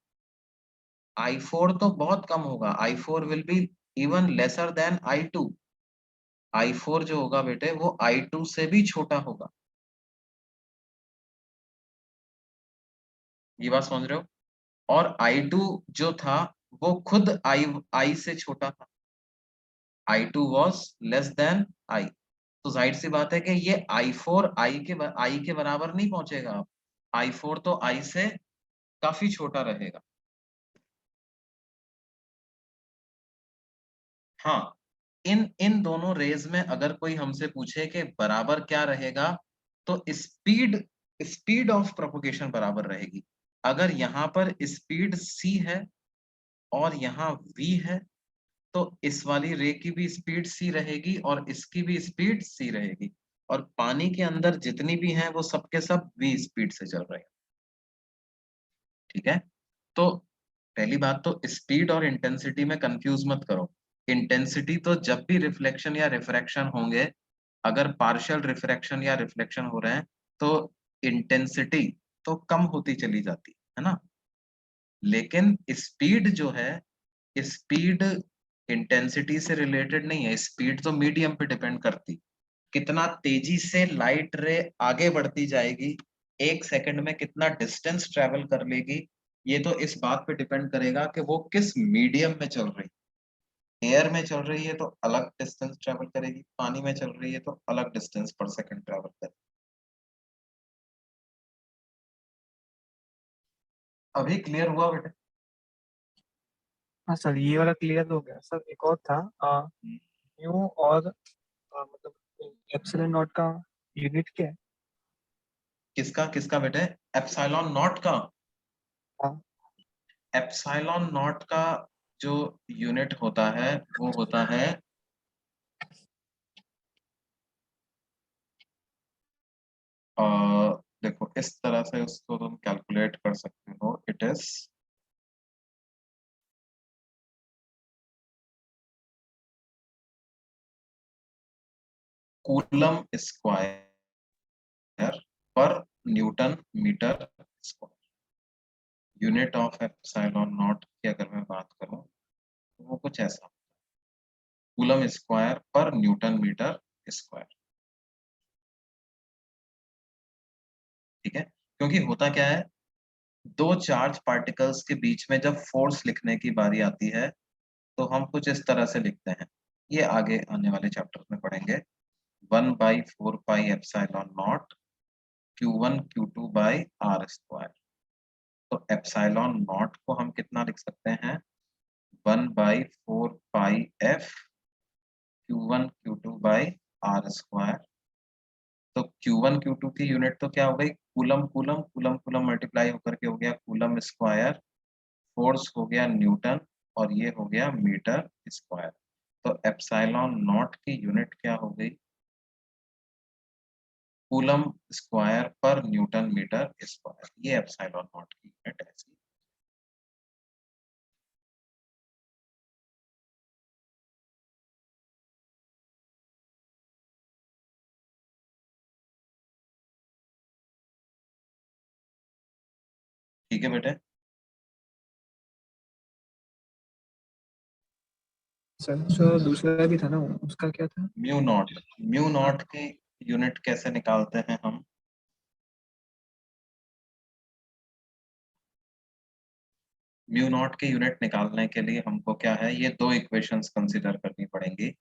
A: I4 तो बहुत कम होगा, I4 will be even lesser than I2। I4 जो होगा बेटे वो I2 से भी छोटा होगा। ये बात समझ रहे हो? और I2 जो था वो खुद I से छोटा था, I2 was less than I। तो जाहिर सी बात है कि ये I4 I के बराबर नहीं पहुंचेगा। अब I4 तो I से काफी छोटा रहेगा। हाँ, इन इन दोनों रेज में अगर कोई हमसे पूछे कि बराबर क्या रहेगा, तो स्पीड स्पीड ऑफ प्रोपगेशन बराबर रहेगी। अगर यहाँ पर स्पीड c है और यहाँ v है, तो इस वाली रे की भी स्पीड c रहेगी और इसकी भी स्पीड c रहेगी, और पानी के अंदर जितनी भी हैं वो सबके सब v स्पीड से चल रहे हैं। ठीक है, तो पहली बात तो स्पीड और इंटेंसिटी में कंफ्यूज मत करो। इंटेंसिटी तो जब भी रिफ्लेक्शन या रिफ्रैक्शन होंगे, अगर पार्शियल रिफ्रैक्शन या रिफ्लेक्शन हो रहे हैं, तो इंटेंसिटी तो कम होती चली जाती है ना। लेकिन स्पीड जो है, स्पीड इंटेंसिटी से रिलेटेड नहीं है, स्पीड तो मीडियम पे डिपेंड करती, कितना तेजी से लाइट रे आगे बढ़ती जाएगी, 1 सेकंड में कितना डिस्टेंस ट्रेवल कर लेगी, ये तो इस बात पे डिपेंड करेगा कि वो किस मीडियम में चल रही है। एयर में चल रही है तो अलग डिस्टेंस ट्रेवल करेगी, पानी में चल रही है तो अलग डिस्टेंस पर सेकंड ट्रेवल करेगी। अभी क्लियर हुआ बेटे?
F: हाँ सर, ये वाला क्लियर हो गया सर। एक और था, म्यू और मतलब एप्सिलॉन नॉट का यूनिट क्या है?
A: किसका किसका बेटे? एप्सिलॉन नॉट का?
F: हाँ।
A: एप्सिलॉन नॉट का जो यूनिट होता है वो होता है देखो इस तरह से उसको तुम कैलकुलेट कर सकते हो। It is coulomb square per newton metre square. Unit of epsilon not की अगर मैं बात करूं तो वो कुछ ऐसा, coulomb square per newton metre square. ठीक है, क्योंकि होता क्या है, दो चार्ज पार्टिकल्स के बीच में जब फोर्स लिखने की बारी आती है तो हम कुछ इस तरह से लिखते हैं, ये आगे आने वाले चैप्टर में पढ़ेंगे। 1/4 pi epsilon not Q1 Q2 by R square. तो एप्सिलॉन नॉट को हम कितना लिख सकते हैं, 1/4 pi F Q1 Q2 by R square. तो Q1 Q2 की यूनिट तो क्या हो गई, coulomb coulomb coulomb coulomb multiply होकर के हो गया कूलम स्क्वायर, फोर्स हो गया न्यूटन, और ये हो गया मीटर स्क्वायर। तो एप्सिलॉन नॉट की यूनिट क्या हो गई, coulomb square per newton metre square. ये एप्सिलॉन नॉट की यूनिट है। ठीक है बेटे?
E: सर जो दूसरा भी था ना, उसका क्या था?
A: म्यू नॉट की यूनिट कैसे निकालते हैं हम? म्यू नॉट की यूनिट निकालने के लिए हमको क्या है, ये दो इक्वेशंस कंसीडर करनी पड़ेंगी।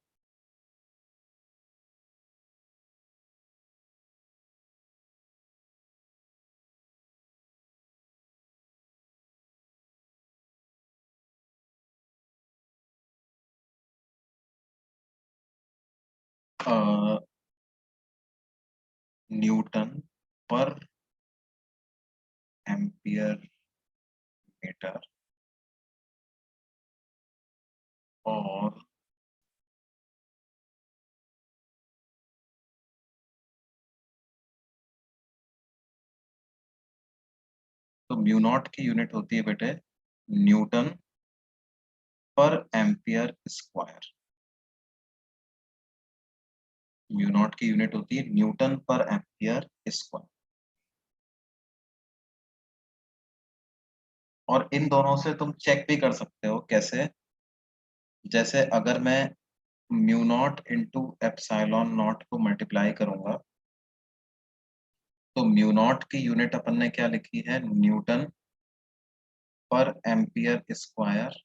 A: न्यूटन पर एम्पियर मीटर और तो म्यू नॉट की यूनिट होती है बेटे न्यूटन पर एम्पियर स्क्वायर। म्यू नॉट की यूनिट होती है न्यूटन पर एम्पियर स्क्वायर। और इन दोनों से तुम चेक भी कर सकते हो कैसे, जैसे अगर मैं mu naught into epsilon not को मल्टीप्लाई करूंगा तो म्यू नॉट की यूनिट अपन ने क्या लिखी है न्यूटन पर एम्पियर स्क्वायर,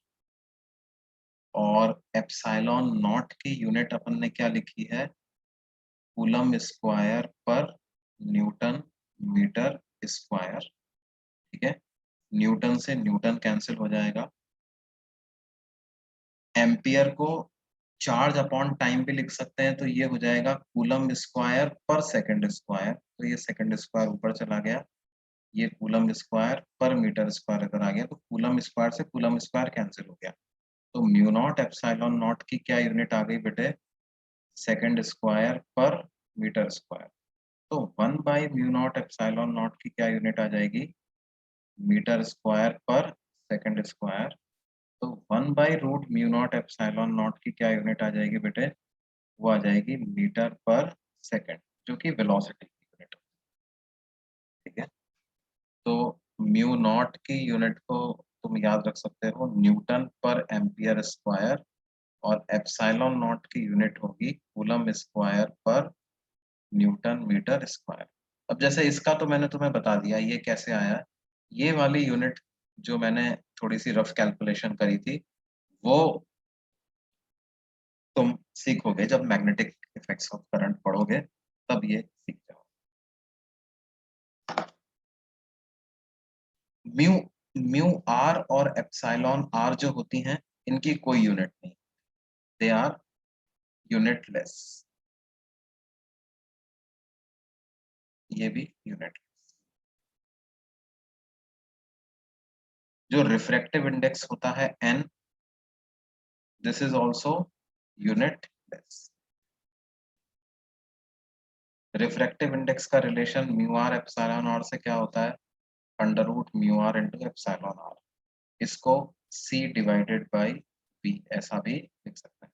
A: और एप्सिलॉन नॉट की यूनिट अपन ने क्या लिखी है coulomb square per newton metre square. ठीक है, न्यूटन से न्यूटन कैंसिल हो जाएगा। एम्पियर को चार्ज अपॉन टाइम भी लिख सकते हैं, तो ये हो जाएगा coulomb square per second square, तो ये सेकंड स्क्वायर ऊपर चला गया, ये कूलम स्क्वायर पर मीटर स्क्वायर अगर आ गया तो कूलम स्क्वायर से कूलम स्क्वायर कैंसिल हो गया। तो म्यू नॉट एप्सिलॉन नॉट की क्या यूनिट आ गई बेटे सेकंड स्क्वायर पर मीटर स्क्वायर। तो 1 म्यू नॉट एप्सिलॉन नॉट की क्या यूनिट आ जाएगी metre square per second square. तो 1 root mu not epsilon not की क्या यूनिट आ जाएगी बेटे वो आ जाएगी मीटर पर सेकंड, जो कि वेलोसिटी की यूनिट। ठीक है, तो म्यू नॉट की यूनिट को तुम याद रख सकते हो न्यूटन पर एम्पियर स्क्वायर, और एप्सिलॉन नॉट की यूनिट होगी coulomb square per newton metre square. अब जैसे इसका तो मैंने तुम्हें बता दिया ये कैसे आया, ये वाली यूनिट जो मैंने थोड़ी सी रफ कैलकुलेशन करी थी वो तुम सीखोगे जब मैग्नेटिक इफेक्ट्स ऑफ करंट पढ़ोगे, तब ये सीख जाओ। म्यू म्यू आर और एप्सिलॉन आर जो होती हैं इनकी कोई यूनिट नहीं, दे आर यूनिटलेस। ये भी यूनिट। जो रिफ्रैक्टिव इंडेक्स होता है n, this is also unitless. Refractive index का relation mu are epsilon r से क्या होता है under root mu are into epsilon r. इसको c डिवाइडेड बाई v ऐसा भी लिख सकते हैं।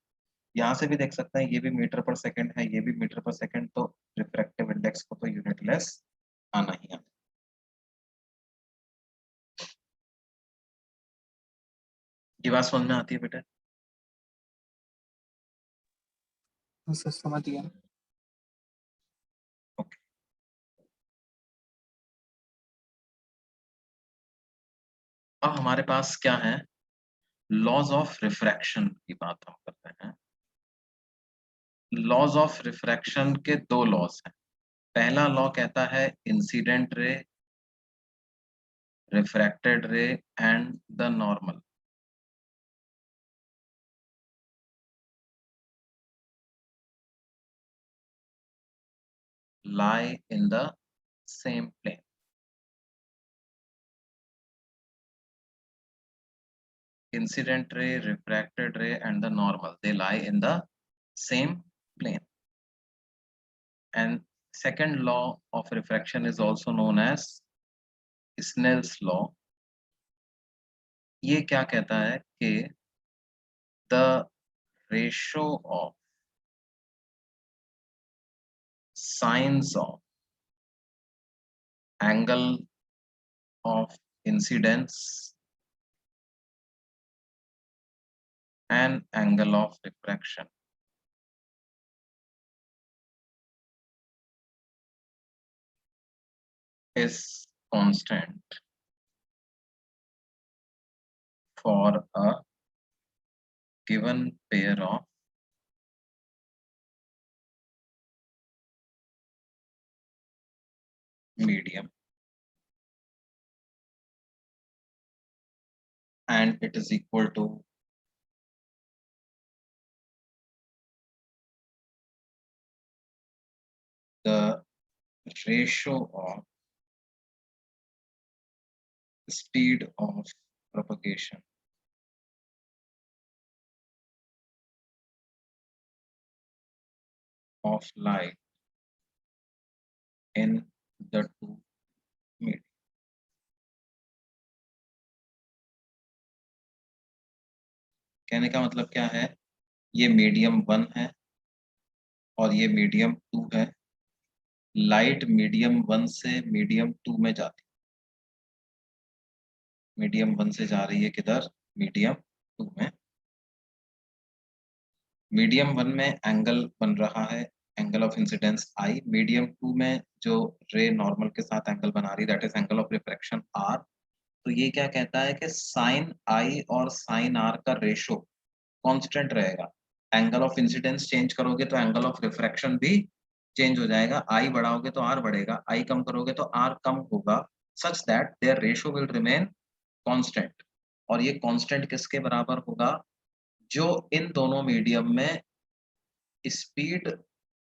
A: यहाँ से भी देख सकते हैं ये भी मीटर पर सेकंड है, ये भी मीटर पर सेकंड, तो रिफ्रैक्टिव इंडेक्स को तो यूनिटलेस आना ही है। ये बात समझ में आती है बेटा?
F: सर समझ गया।
A: ओके, अब हमारे पास क्या है लॉज ऑफ रिफ्रैक्शन की बात हम करते हैं। लॉज ऑफ रिफ्रैक्शन के दो लॉज हैं। पहला लॉ कहता है इंसिडेंट रे, रिफ्रैक्टेड रे and the normal. lie in the same plane. Incident ray, refracted ray and the normal, they lie in the same plane. And second law of refraction is also known as Snell's law. ये क्या कहता है कि the ratio of sines of angle of incidence and angle of refraction is constant for a given pair of medium, and it is equal to the ratio of speed of propagation of light in the two medium. कहने का मतलब क्या है, ये medium 1 है और ये medium 2 है। लाइट मीडियम 1 से मीडियम 2 में जाती है, मीडियम 1 से जा रही है किधर, मीडियम 2 में। मीडियम 1 में एंगल बन रहा है, angle of incidence I. Medium 2 में जो रे नॉर्मल के साथ एंगल बना रही है that is angle of refraction R. तो ये क्या कहता है कि साइन आई और साइन आर का रेशो कांस्टेंट रहेगा। एंगल ऑफ इंसिडेंस चेंज करोगे तो एंगल ऑफ रिफ्रैक्शन भी चेंज हो जाएगा। आई बढ़ाओगे तो आर बढ़ेगा, आई कम करोगे तो आर कम होगा, such that their ratio will remain constant. और ये कांस्टेंट किसके बराबर होगा, जो इन दोनों मीडियम में speed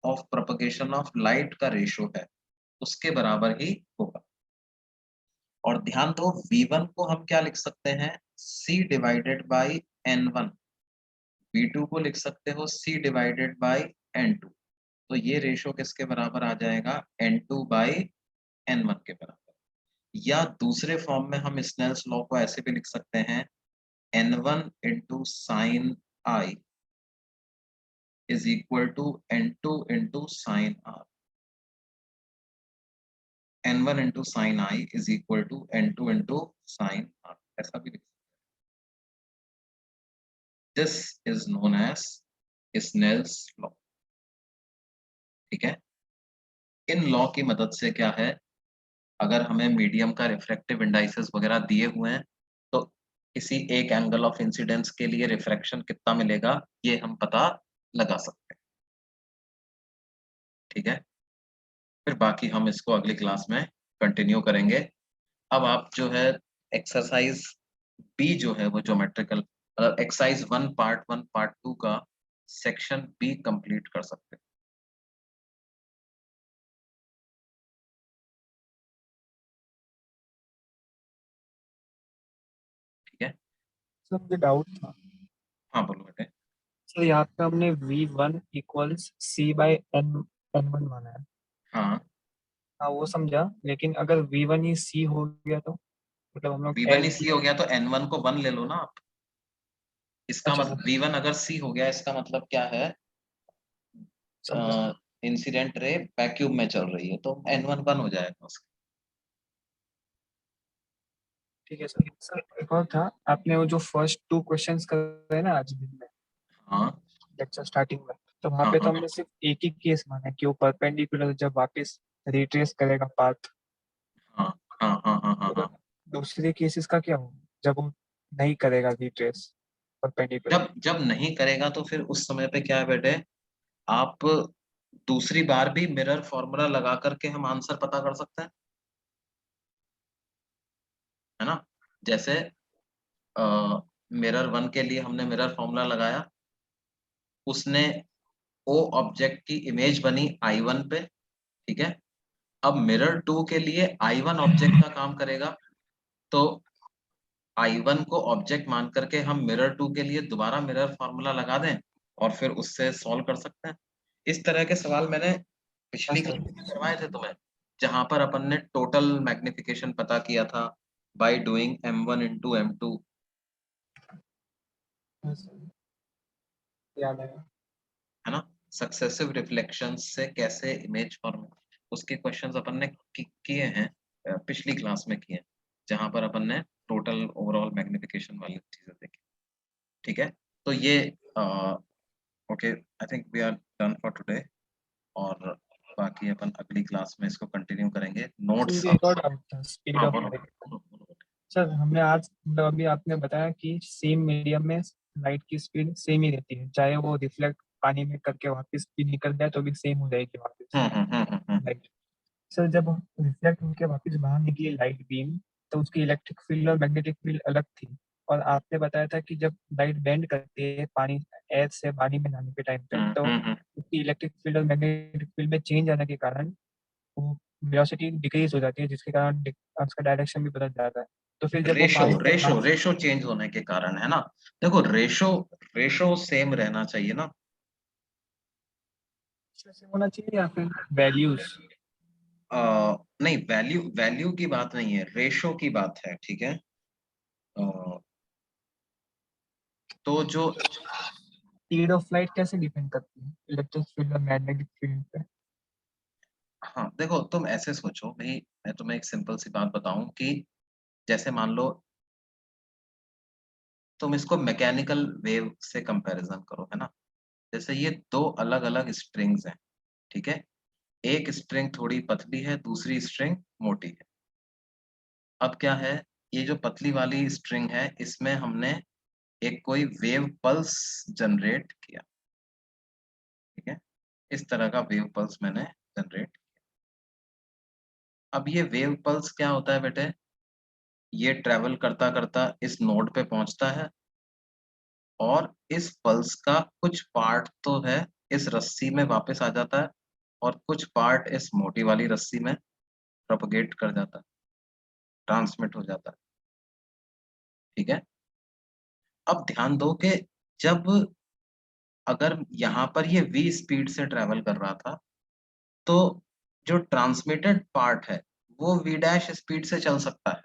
A: of propagation of light का रेशो है उसके बराबर ही होगा। और ध्यान दो V1 को हम क्या लिख सकते हैं, C divided by N1। V2 को लिख सकते हो C डिवाइडेड बाई N2। तो ये रेशो किसके बराबर आ जाएगा, N2 बाई N1 के बराबर। या दूसरे फॉर्म में हम स्नेल्स लॉ को ऐसे भी लिख सकते हैं, N1 into sine I is equal to N2 into sine R। N1 into sine I is equal to N2 into sine R, ऐसा भी लिख सकते हैं। This is known as Snell's law. ठीक है, इन लॉ की मदद से क्या है, अगर हमें मीडियम का रिफ्रैक्टिव इंडाइसेस वगैरह दिए हुए हैं तो किसी एक एंगल ऑफ इंसिडेंस के लिए रिफ्रैक्शन कितना मिलेगा ये हम पता लगा सकते हैं। ठीक है, फिर बाकी हम इसको अगली क्लास में कंटिन्यू करेंगे। अब आप जो है एक्सरसाइज बी जो है वो ज्योमेट्रिकल एक्सरसाइज 1 पार्ट 1 पार्ट 2 का सेक्शन बी कंप्लीट कर सकते हैं। ठीक है,
F: सर मुझे डाउट था
A: हाँ बोलो बेटे।
F: सर, यहाँ पे हमने V1 equals C by N1 माना है।
A: हाँ,
F: हाँ वो समझा, लेकिन अगर V1 ही C हो गया तो मतलब हम लोग
A: V1
F: L
A: ही C हो गया तो N1 को 1 ले लो ना आप। इसका
F: अच्छा
A: मतलब V1 अगर C हो गया इसका मतलब क्या है,
F: समझा।
A: इंसिडेंट रे वैक्यूम में चल रही है तो N1 1 हो जाएगा उसका।
F: ठीक है सर। सर एक और था, आपने वो जो फर्स्ट 2 क्वेश्चंस करे ना आज दिन में
A: हाँ
F: लेक्चर स्टार्टिंग में, तो वहाँ
A: हाँ
F: पे तो
A: हाँ
F: हमने सिर्फ एक ही केस माना है कि वो परपेंडिकुलर जब वापस रिट्रेस करेगा पाथ।
A: हाँ हाँ हाँ हाँ हाँ
F: तो
A: हाँ।
F: दूसरे केसेस का क्या होगा जब वो नहीं करेगा रिट्रेस परपेंडिकुलर?
A: जब जब नहीं करेगा तो फिर उस समय पे क्या है बेटे, आप दूसरी बार भी मिरर फॉर्मूला लगा करके हम आंसर पता कर सकते हैं, है ना। जैसे मिरर 1 के लिए हमने मिरर फॉर्मूला लगाया, उसने ओ ऑब्जेक्ट की इमेज बनी I1 पे। ठीक है, अब मिरर 2 के लिए I1 ऑब्जेक्ट का काम करेगा, तो I1 को ऑब्जेक्ट मान करके हम मिरर 2 के लिए दोबारा मिरर फॉर्मूला लगा दें और फिर उससे सॉल्व कर सकते हैं। इस तरह के सवाल मैंने पिछली
F: सर
A: क्लास में करवाए थे तुम्हें, जहां पर अपन ने टोटल मैग्निफिकेशन पता किया था by doing M1 into M2,
F: याद है।
A: है ना। सक्सेसिव रिफ्लेक्शन से कैसे इमेज फॉर्म, उसके क्वेश्चंस अपन ने किए हैं, पिछली क्लास में किए हैं, जहां पर अपन ने टोटल ओवरऑल मैग्निफिकेशन वाली चीजें देखी। ठीक है, तो ये okay, I think we are done for today. और बाकी अपन अगली क्लास में इसको कंटिन्यू करेंगे।
F: सर
A: नोट्स
F: मुझे एक और डाउट था स्पीड
A: हाँ
F: ऑफ
A: बोलो
F: लाइट।
A: बोलो, बोलो।
F: सर हमने आज मतलब अभी आपने बताया कि सेम मीडियम में लाइट की स्पीड सेम ही रहती है, चाहे वो रिफ्लेक्ट पानी में करके वापस भी निकल जाए तो भी सेम हो जाएगी वापस
A: हम्म।
F: लाइट। सर जब रिफ्लेक्ट होकर वापस बाहर निकली लाइट बीम, तो उसकी इलेक्ट्रिक फील्ड और मैग्नेटिक फील्ड अलग थी। और आपने बताया था कि जब लाइट बेंड करती है पानी एयर से पानी में जाने के टाइम पे, तो
A: हम्म।
F: उसकी इलेक्ट्रिक फील्ड और मैग्नेटिक फील्ड में चेंज आने के कारण वो वेलोसिटी डिक्रीज हो जाती है, जिसके कारण उसका डायरेक्शन भी बदल जाता है। तो फिर जब वो
A: रेशो
F: पानी
A: रेशो रेशो चेंज होने के कारण, है ना। देखो रेशो रेशो सेम रहना चाहिए ना।
F: से होना चाहिए या फिर वैल्यूज?
A: नहीं, वैल्यू वैल्यू की बात नहीं है, रेशो की बात है। ठीक है, तो जो
E: स्पीड ऑफ लाइट कैसे डिपेंड करती है इलेक्ट्रिक फील्ड और मैग्नेटिक फील्ड पे?
A: हाँ देखो, तुम ऐसे सोचो भाई, मैं तुम्हें एक सिंपल सी बात बताऊं कि जैसे मान लो तुम इसको मैकेनिकल वेव से कंपैरिजन करो, है ना। जैसे ये दो अलग अलग स्ट्रिंग्स हैं, ठीक है। एक स्ट्रिंग थोड़ी पतली है, दूसरी स्ट्रिंग मोटी है। अब क्या है, ये जो पतली वाली स्ट्रिंग है इसमें हमने एक कोई वेव पल्स जनरेट किया, ठीक है। इस तरह का वेव पल्स मैंने जनरेट किया। अब ये वेव पल्स क्या होता है बेटे, ये ट्रेवल करता करता इस नोड पे पहुंचता है और इस पल्स का कुछ पार्ट तो है इस रस्सी में वापस आ जाता है और कुछ पार्ट इस मोटी वाली रस्सी में प्रोपगेट कर जाता है, ट्रांसमिट हो जाता है, ठीक है। अब ध्यान दो कि जब अगर यहाँ पर ये v स्पीड से ट्रेवल कर रहा था तो जो ट्रांसमिटेड पार्ट है वो v डैश स्पीड से चल सकता है,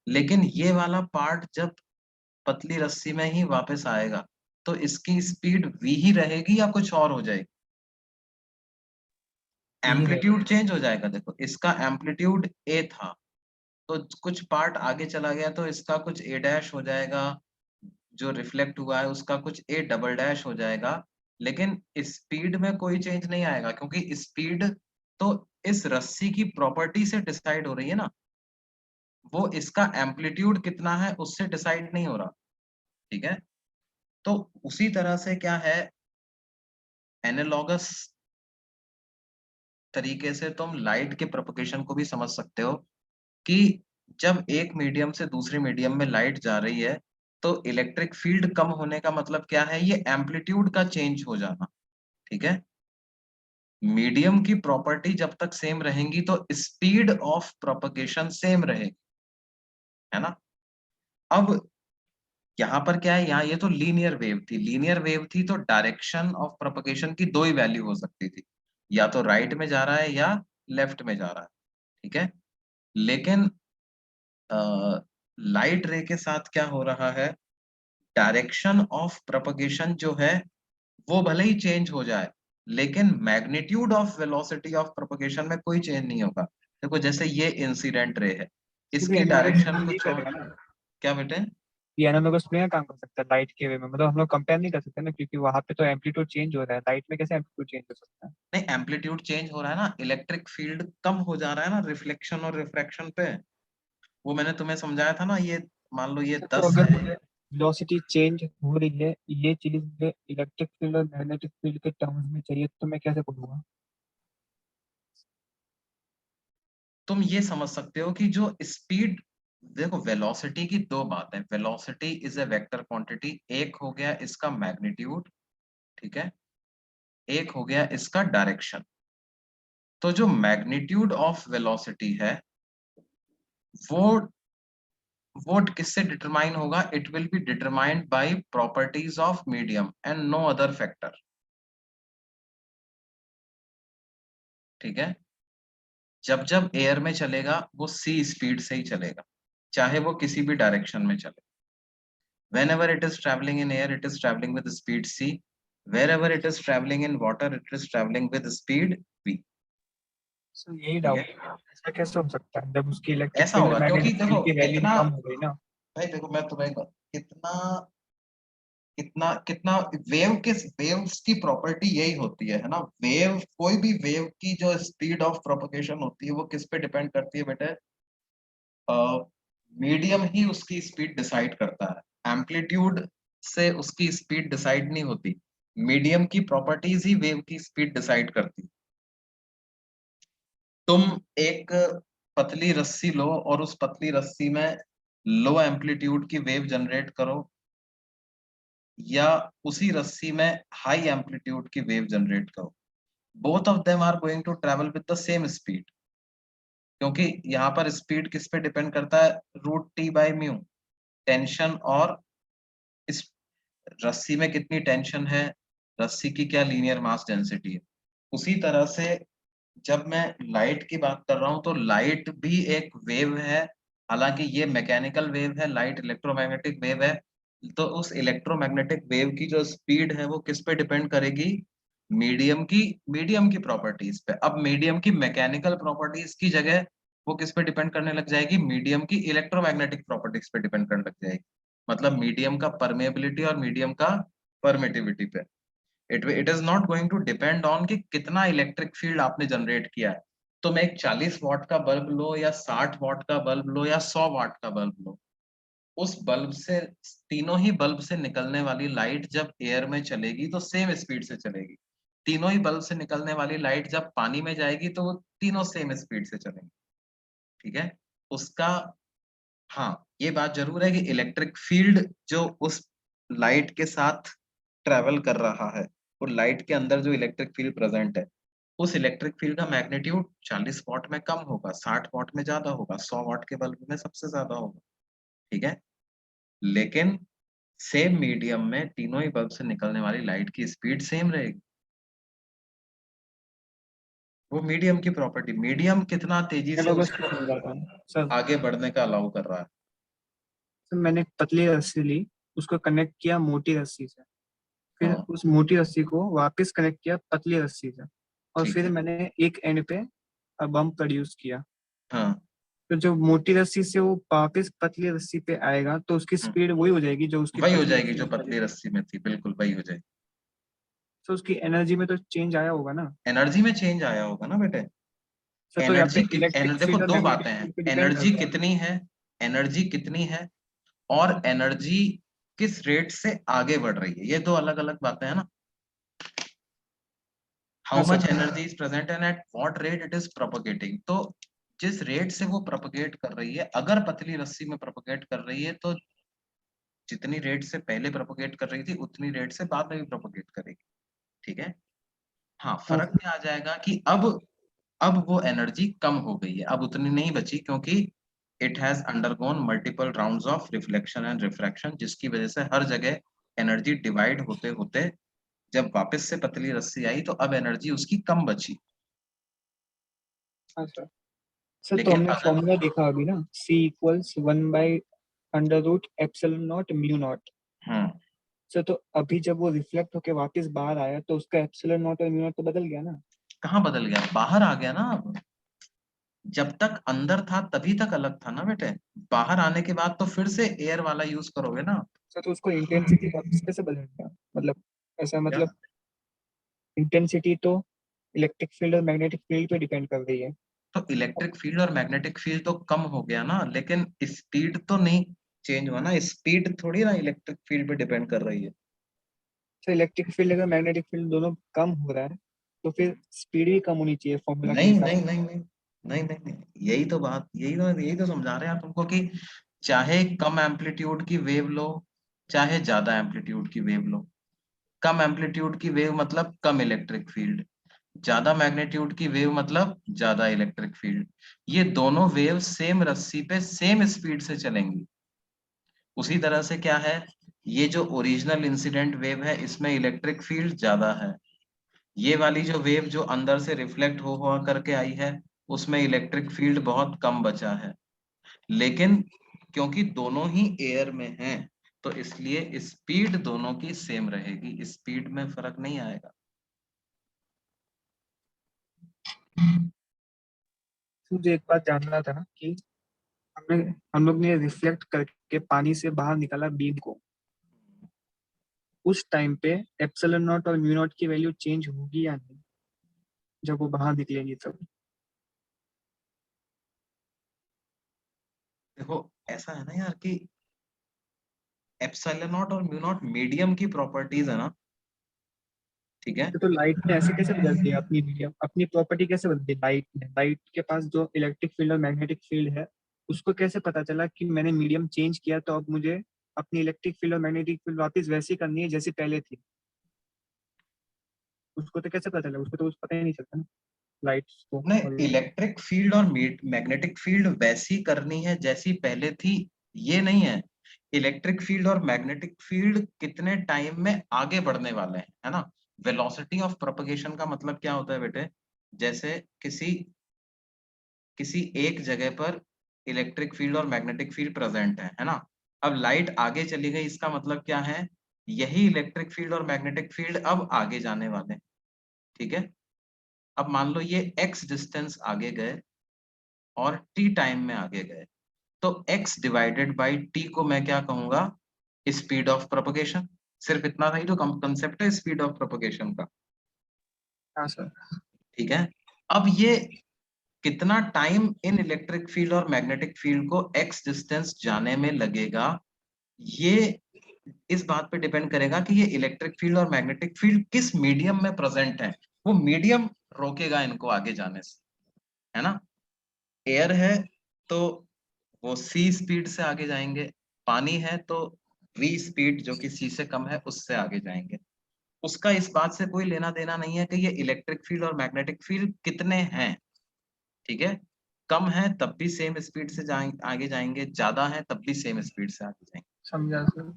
A: लेकिन ये वाला पार्ट जब पतली रस्सी में ही वापस आएगा तो इसकी स्पीड v ही रहेगी या कुछ और हो जाएगी? एम्पलीट्यूड चेंज हो जाएगा। देखो इसका एम्पलीट्यूड a था तो कुछ पार्ट आगे चला गया तो इसका कुछ a डैश हो जाएगा, जो रिफ्लेक्ट हुआ है उसका कुछ a डबल डैश हो जाएगा, लेकिन स्पीड में कोई चेंज नहीं आएगा क्योंकि स्पीड तो इस रस्सी की प्रॉपर्टी से डिसाइड हो रही है ना, वो इसका एम्पलीट्यूड कितना है उससे डिसाइड नहीं हो रहा, ठीक है। तो उसी तरह से क्या है, एनालॉगस तरीके से तुम लाइट के प्रोपगेशन को भी समझ सकते हो कि जब एक मीडियम से दूसरे मीडियम में लाइट जा रही है तो इलेक्ट्रिक फील्ड कम होने का मतलब क्या है, ये एम्पलीट्यूड का चेंज हो जाना, ठीक है। मीडियम की प्रॉपर्टी जब तक सेम रहेंगी तो स्पीड ऑफ प्रोपगेशन सेम रहेगी, है ना। अब यहाँ पर क्या है, यहाँ ये तो लीनियर वेव थी, लीनियर वेव थी तो डायरेक्शन ऑफ प्रोपगेशन की दो ही वैल्यू हो सकती थी, या तो राइट में जा रहा है या लेफ्ट में जा रहा है, ठीक है। लेकिन लाइट रे के साथ क्या हो रहा है, डायरेक्शन ऑफ प्रोपगेशन जो है वो भले ही चेंज हो जाए लेकिन magnitude of velocity of propagation में कोई चेंज नहीं होगा। देखो जैसे ये इंसिडेंट रे है, इसकी डायरेक्शन कुछ और, क्या बेटे?
F: ये एनालॉगस में काम कर सकता है लाइट के वे में, मतलब हम लोग कंपेयर नहीं कर सकते ना, क्योंकि वहां पे तो एम्पलीट्यूड चेंज हो रहा है, लाइट में कैसे एम्पलीट्यूड चेंज हो सकता है?
A: नहीं, एम्पलीट्यूड चेंज हो रहा है ना, इलेक्ट्रिक फील्ड कम हो जा रहा है ना रिफ्लेक्शन और रिफ्रैक्शन पे, वो मैंने तुम्हें समझाया था ना। ये मान लो ये
F: तो
A: 10
F: अगर
A: है,
F: मुझे वेलोसिटी चेंज हो रही है, ये चीज मुझे इलेक्ट्रिक फील्ड और मैग्नेटिक फील्ड के टर्म्स में चाहिए, तो मैं कैसे करूंगा?
A: तुम ये समझ सकते हो कि जो स्पीड, देखो वेलोसिटी की दो बात है, velocity is a vector quantity, एक हो गया इसका मैग्नीट्यूड, ठीक है, एक हो गया इसका डायरेक्शन। तो जो मैग्नीट्यूड ऑफ वेलोसिटी है वो वो किससे डिटरमाइन होगा, it will be determined by properties of medium and no other factor, ठीक है। जब जब एयर में चलेगा वो सी स्पीड से ही चलेगा, चाहे वो किसी भी डायरेक्शन में चले। whenever it is traveling in air it is traveling with speed c, wherever it is traveling in water it is traveling with speed v,
F: sir यही
A: ठीक
F: डाउट
A: है।
F: है, ऐसा कैसे हो सकता है जब उसकी इलेक्ट्रिक
A: ऐसा
F: फील्ड
A: होगा
F: और
A: क्योंकि
F: मैग्नेटिक
A: देखो
F: फील्ड की वैल्यू
A: इतना,
F: कम हो गई ना?
A: भाई देखो मैं तुम्हें कितना कितना कितना वेव के, वेव्स की प्रॉपर्टी यही होती है ना। वेव, कोई भी वेव की जो स्पीड ऑफ प्रोपगेशन होती है वो किस पे डिपेंड करती है बेटे, मीडियम ही उसकी स्पीड डिसाइड करता है, एम्पलीट्यूड से उसकी स्पीड डिसाइड नहीं होती, मीडियम की प्रॉपर्टीज ही वेव की स्पीड डिसाइड करती। तुम एक पतली रस्सी लो और उस पतली रस्सी में लो एम्पलीट्यूड की वेव जनरेट करो, या उसी रस्सी में हाई एम्पलीट्यूड की वेव जनरेट करो, both of them are going to travel with the same speed, क्योंकि यहाँ पर स्पीड किस पे डिपेंड करता है, root T by mu, tension और इस रस्सी में कितनी टेंशन है, रस्सी की क्या लीनियर मास डेंसिटी है। उसी तरह से जब मैं लाइट की बात कर रहा हूं तो लाइट भी एक वेव है, हालांकि ये मैकेनिकल वेव है, लाइट इलेक्ट्रोमैग्नेटिक वेव है, तो उस इलेक्ट्रोमैग्नेटिक वेव की जो स्पीड है वो किस पे डिपेंड करेगी, मीडियम की प्रॉपर्टीज पे। अब मीडियम की मैकेनिकल प्रॉपर्टीज की जगह वो किस पे डिपेंड करने लग जाएगी, मीडियम की इलेक्ट्रोमैग्नेटिक प्रॉपर्टीज पे डिपेंड करने लग जाएगी। मतलब मीडियम का परमेबिलिटी और मीडियम का परमिटिविटी पे। It is not going to depend on कि कितना इलेक्ट्रिक फील्ड आपने जनरेट किया है। तो मैं एक 40 वाट का बल्ब लो या 60 वाट का बल्ब लो या 100 वाट का बल्ब लो, उस बल्ब से, तीनों ही बल्ब से निकलने वाली लाइट जब एयर में चलेगी तो सेम स्पीड से चलेगी। तीनों ही बल्ब से निकलने वाली लाइट जब पानी में जाएगी तो वो तीनों सेम स्पीड से चलेंगी। ठीक है, उसका, हाँ ये बात जरूर है कि इलेक्ट्रिक फील्ड जो उस लाइट के साथ ट्रेवल कर रहा है, और लाइट के अंदर जो इलेक्ट्रिक फील्ड प्रेजेंट है, उस इलेक्ट्रिक फील्ड का मैग्नीट्यूड 40 वाट में कम होगा, 60 वाट में ज्यादा होगा, 100 वाट के बल्ब में सबसे ज्यादा होगा। ठीक है, लेकिन सेम मीडियम में तीनों ही बल्ब से निकलने वाली लाइट की स्पीड सेम रहेगी। वो मीडियम की प्रॉपर्टी, मीडियम कितना तेजी से
F: चलो बस
A: उसको
F: समझाता हूँ सर।
A: आगे बढ़ने का अलाउ कर रहा है।
F: तो मैंने एक पतली रस्सी ली, उसको कनेक्ट किया मोटी रस्सी से, फिर
A: हाँ,
F: उस मोटी रस्सी को वापस कनेक्ट किया पतली रस्सी से, और
A: ठीक
F: फिर
A: है।
F: मैंने एक एंड पे बम प्रोड्यूस किया।
A: हाँ,
F: तो जो मोटी रस्सी से वो वापस पतली रस्सी पे आएगा तो उसकी स्पीड वही हो जाएगी जो उसकी
A: वही हो
F: पतली
A: जाएगी
F: रस्सी
A: जो
F: में
A: पतली
F: पहले थी।
A: रस्सी में थी, बिल्कुल वही हो जाएगी।
F: तो उसकी एनर्जी में तो चेंज आया होगा ना
A: एनर्जी में चेंज आया होगा ना बेटे।
F: सर? तो यहाँ पे
A: एनर्जी
F: इलेक्ट्रिक
A: देखो
F: फील्ड और
A: दो
F: मैग्नेटिक
A: बातें हैं,
F: फील्ड पे डिपेंड
A: एनर्जी
F: करता है।
A: कितनी है, एनर्जी कितनी है, और एनर्जी किस रेट से आगे बढ़ रही है, ये दो अलग अलग बातें हैं ना।
F: हाँ
A: how
F: sir.
A: Much energy is present and at what rate it is propagating. तो जिस रेट से वो प्रोपगेट कर रही है, अगर पतली रस्सी में प्रोपगेट कर रही है तो जितनी रेट से पहले प्रोपगेट कर रही थी उतनी रेट से बाद में भी प्रोपगेट करेगी। ठीक है, हाँ
F: हाँ
A: फर्क क्या आ जाएगा कि अब वो एनर्जी कम हो गई है, अब उतनी नहीं बची, क्योंकि it has undergone multiple rounds of reflection and refraction, जिसकी वजह से हर जगह एनर्जी डिवाइड होते होते जब वापस से पतली रस्सी आई तो अब एनर्जी उसकी कम बची।
F: हाँ सर। सर तो
A: लेकिन
F: हमने
A: अगर,
F: फॉर्मूला देखा अभी ना, C = 1/√ε0 म्यू नॉट। सर तो अभी जब वो रिफ्लेक्ट होके वापस बाहर आया तो उसका एप्सिलॉन नॉट और म्यू नॉट तो बदल गया ना।
A: कहाँ बदल गया, बाहर आ गया ना अब। जब तक अंदर था तभी तक अलग था ना बेटे, बाहर आने के बाद तो फिर से एयर वाला यूज करोगे ना।
F: सर तो उसको इंटेंसिटी वापस कैसे बदल गया, मतलब ऐसा,
A: क्या,
F: मतलब इंटेंसिटी तो इलेक्ट्रिक फील्ड और मैग्नेटिक फील्ड पे डिपेंड कर रही है।
A: तो इलेक्ट्रिक फील्ड और मैग्नेटिक फील्ड तो कम हो गया ना, लेकिन स्पीड तो नहीं चेंज हुआ ना, स्पीड थोड़ी ना इलेक्ट्रिक फील्ड पे डिपेंड कर रही है।
F: तो इलेक्ट्रिक फील्ड अगर मैग्नेटिक फील्ड दोनों कम हो रहा है तो फिर स्पीड भी कम होनी चाहिए फॉर्मूला के
A: नहीं
F: हिसाब
A: नहीं
F: से।
A: नहीं नहीं नहीं नहीं नहीं, यही तो बात, यही तो समझा रहे हैं आप तुमको कि चाहे कम एम्पलीट्यूड की वेव लो, चाहे ज्यादा एम्पलीट्यूड की वेव लो, कम एम्पलीट्यूड की वेव मतलब कम इलेक्ट्रिक फील्ड, ज्यादा मैग्नीट्यूड की वेव मतलब ज्यादा इलेक्ट्रिक फील्ड, ये दोनों वेव सेम रस्सी पे सेम स्पीड से चलेंगी। उसी तरह से क्या है, ये जो ओरिजिनल इंसिडेंट वेव है इसमें इलेक्ट्रिक फील्ड ज्यादा है, ये वाली जो वेव जो अंदर से रिफ्लेक्ट हो हुआ करके आई है उसमें इलेक्ट्रिक फील्ड बहुत कम बचा है। लेकिन क्योंकि दोनों ही एयर में हैं तो इसलिए स्पीड दोनों की सेम रहेगी, स्पीड में फर्क नहीं आएगा।
F: मुझे एक बात जानना था कि हम लोग ने रिफ्लेक्ट करके पानी से बाहर निकाला बीम को, उस टाइम पे एप्सिलॉन नॉट और म्यू नॉट की वैल्यू चेंज होगी या नहीं जब वो बाहर निकलेंगी तब?
A: देखो ऐसा है ना यार कि एप्सिलॉन नॉट और म्यू नॉट मीडियम की प्रॉपर्टीज है ना। ठीक है,
F: तो लाइट ने ऐसे कैसे बदल दिया अपनी मीडियम, अपनी प्रॉपर्टी कैसे बदल दी लाइट ने? लाइट के पास जो इलेक्ट्रिक फील्ड और मैग्नेटिक फील्ड है, उसको कैसे पता चला कि मैंने मीडियम चेंज किया तो अब मुझे अपनी इलेक्ट्रिक फील्ड और मैग्नेटिक फील्ड वापस वैसी करनी है जैसी पहले थी? उसको तो कैसे पता चला? उसको तो कुछ पता ही नहीं चलता ना लाइट्स को।
A: नहीं
F: और
A: इलेक्ट्रिक फील्ड और मैग्नेटिक फील्ड वैसी करनी है जैसी पहले थी, ये नहीं है। इलेक्ट्रिक फील्ड और मैग्नेटिक फील्ड कितने टाइम में आगे बढ़ने वाले हैं, है ना। वेलोसिटी ऑफ प्रोपगेशन का मतलब क्या होता है बेटे, जैसे किसी किसी एक जगह पर इलेक्ट्रिक फील्ड और मैग्नेटिक फील्ड प्रेजेंट है ना, अब लाइट आगे चली गई, इसका मतलब क्या है, यही इलेक्ट्रिक फील्ड और मैग्नेटिक फील्ड अब आगे जाने वाले, ठीक है। अब मान लो ये x डिस्टेंस आगे गए और t टाइम में आगे गए, तो x डिवाइडेड बाई t को मैं क्या कहूंगा, स्पीड ऑफ प्रोपगेशन। सिर्फ इतना था ही तो कंसेप्ट है स्पीड ऑफ प्रोपगेशन का,
F: हाँ सर।
A: ठीक है। अब ये कितना टाइम इन इलेक्ट्रिक फील्ड और मैग्नेटिक फील्ड को x डिस्टेंस जाने में लगेगा, ये इस बात पे डिपेंड करेगा कि ये इलेक्ट्रिक फील्ड और मैग्नेटिक फील्ड किस मीडियम में प्रेजेंट है। वो मीडियम रोकेगा इनको आगे जाने से, है ना। एयर है तो वो c स्पीड से आगे जाएंगे, पानी है तो v स्पीड जो कि c से कम है उससे आगे जाएंगे। उसका इस बात से कोई लेना देना नहीं है कि ये इलेक्ट्रिक फील्ड और मैग्नेटिक फील्ड कितने हैं, ठीक है। कम है तब भी सेम स्पीड से आगे जाएंगे, ज्यादा है तब भी सेम स्पीड से आगे जाएंगे।
F: समझा सर।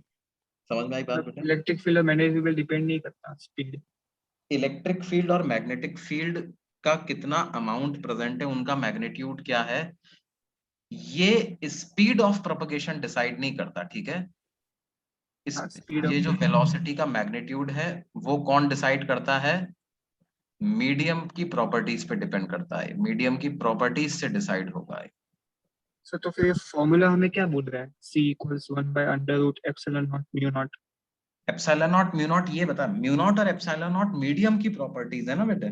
A: समझ में आई बात बेटा।
F: इलेक्ट्रिक फील्ड और मैग्नेटिक फील्ड डिपेंड नहीं करता स्पीड।
A: इलेक्ट्रिक फील्ड और मैग्नेटिक फील्ड का कितना अमाउंट प्रेजेंट है, उनका मैग्नीट्यूड क्या है, ये स्पीड ऑफ प्रोपगेशन डिसाइड नहीं करता, ठीक है। इस
F: हाँ, स्पीड
A: ये
F: ऑफ
A: जो वेलोसिटी का मैग्नीट्यूड है वो कौन डिसाइड करता है, मीडियम की प्रॉपर्टीज पे डिपेंड करता है, मीडियम की प्रॉपर्टीज से डिसाइड होगा ये।
F: सर। तो फिर फॉर्मूला हमें क्या बोल रहा है, c equals 1/√ε0 mu not.
A: Epsilon naught mu naught, ये बता, म्यू नॉट और एप्सिलॉन नॉट मीडियम की प्रॉपर्टीज है ना बेटे।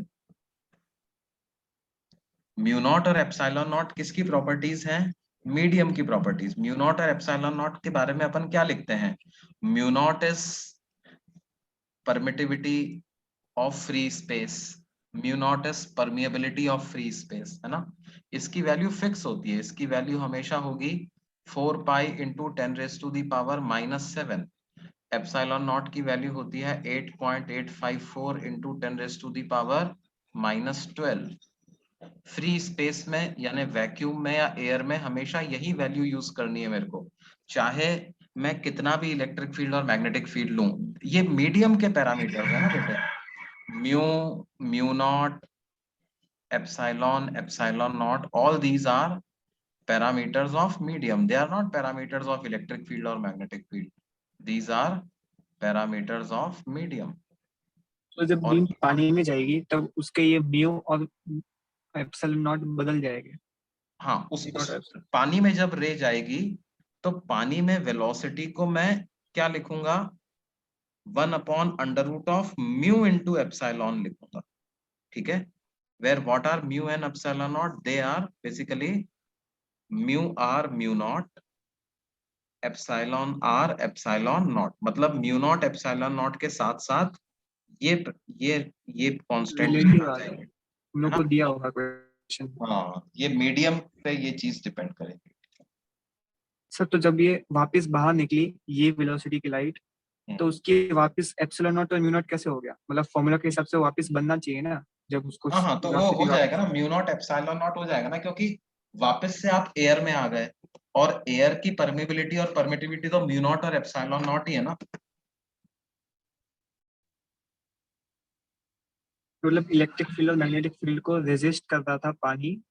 A: म्यू नॉट और एप्सिलॉन नॉट किसकी प्रॉपर्टीज हैं, मीडियम की प्रॉपर्टीज। म्यू नॉट और एप्सिलॉन नॉट के बारे में अपन क्या लिखते हैं, mu naught is permittivity of free space, mu naught is permeability of free space, है ना। इसकी वैल्यू फिक्स होती है, इसकी वैल्यू हमेशा होगी 4 पाई इंटू 10⁻⁻⁷। एप्सिलॉन नॉट की वैल्यू होती है 8.854 इंटू 10⁻⁻12। फ्री स्पेस में यानी वैक्यूम में या एयर में हमेशा यही वैल्यू यूज करनी है मेरे को, चाहे मैं कितना भी इलेक्ट्रिक फील्ड और मैग्नेटिक फील्ड लूं। ये मीडियम के पैरामीटर है ना बेटे, mu, mu not, epsilon, epsilon not, all these are parameters of medium, they are not parameters of electric field or magnetic field, these are parameters of medium।
F: तो जब
A: और
F: beam पानी में जाएगी तब उसके ये म्यू और एप्सिलॉन नॉट बदल जाएंगे।
A: हाँ, उस पानी में जब रे जाएगी तो पानी में वेलोसिटी को मैं क्या लिखूंगा, 1/√ऑफ म्यू इंटू एप्सिलॉन लिखूंगा, ठीक है। Where what are mu and epsilon not, they are basically mu R mu not, epsilon R epsilon not, मतलब म्यू नॉट एप्सिलॉन नॉट के साथ साथ ये ये ये कांस्टेंट भी
F: रिलेटिव
A: आ
F: आ
A: जाएंगे,
F: जाए, हम लोग
A: है
F: को
A: ना।
F: दिया होगा क्वेश्चन।
A: हाँ, ये मीडियम पे ये चीज डिपेंड करेगी।
F: सर तो जब ये वापस बाहर निकली ये वेलोसिटी की लाइट, तो उसकी वापस एप्सिलॉन नॉट और म्यू नॉट कैसे हो गया, मतलब फॉर्मूला के हिसाब से वापस बनना चाहिए ना जब उसको
A: हाँ हाँ, तो वो
F: वेलोसिटी
A: हो जाएगा
F: वापस।
A: ना, म्यू नॉट एप्सिलॉन नॉट हो जाएगा ना, क्योंकि वापस से आप एयर में आ गए और एयर की परमिबिलिटी और परमिटिविटी तो म्यू नॉट और एप्सिलॉन नॉट ही है ना।
F: मतलब इलेक्ट्रिक फील्ड और मैग्नेटिक फील्ड को रेजिस्ट करता था पानी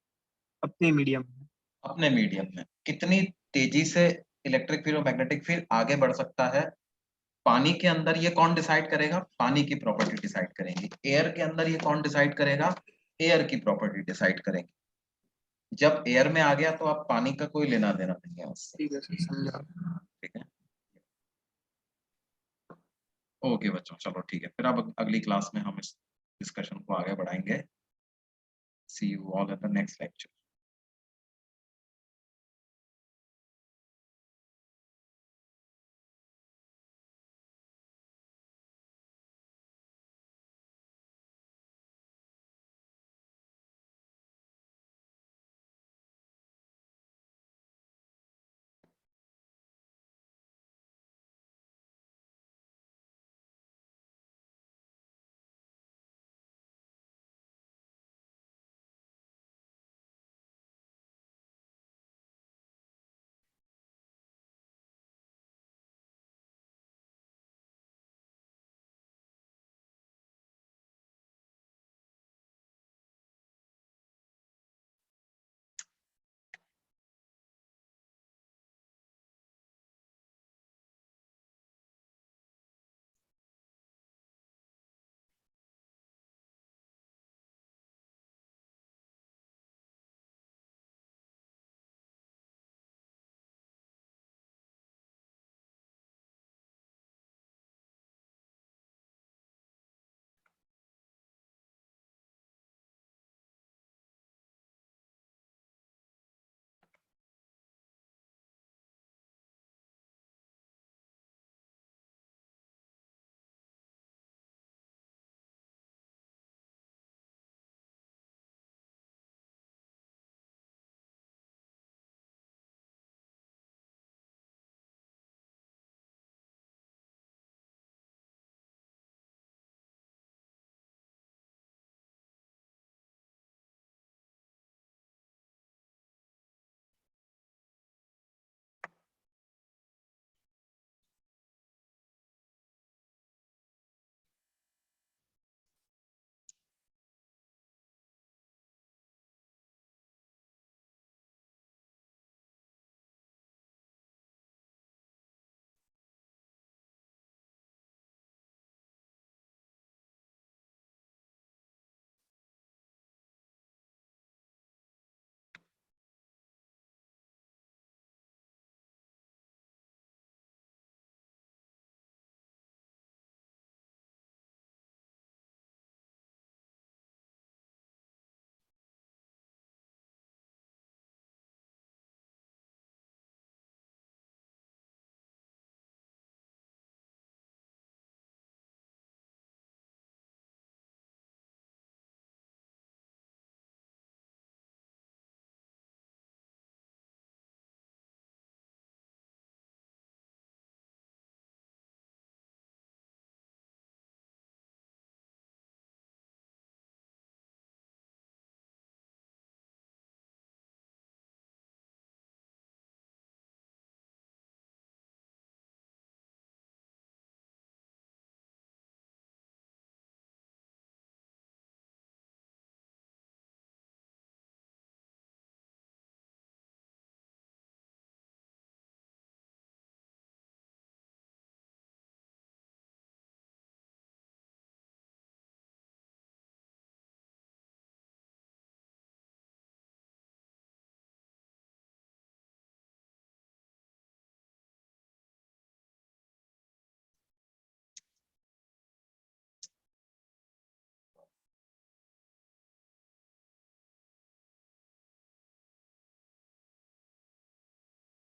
F: अपने मीडियम में।
A: अपने मीडियम में कितनी तेजी से इलेक्ट्रिक फील्ड और मैग्नेटिक फील्ड आगे बढ़ सकता है, पानी के अंदर ये कौन डिसाइड करेगा, पानी की प्रॉपर्टी डिसाइड करेंगी। एयर के अंदर ये कौन डिसाइड करेगा, एयर की प्रॉपर्टी डिसाइड करेंगे। जब एयर में आ गया तो अब पानी का कोई लेना देना नहीं है उससे,
F: ठीक है सर, समझा।
A: ठीक है। ओके बच्चों, चलो ठीक है, फिर अब अगली क्लास में हम इस डिस्कशन को आगे बढ़ाएंगे। See you all at the next lecture.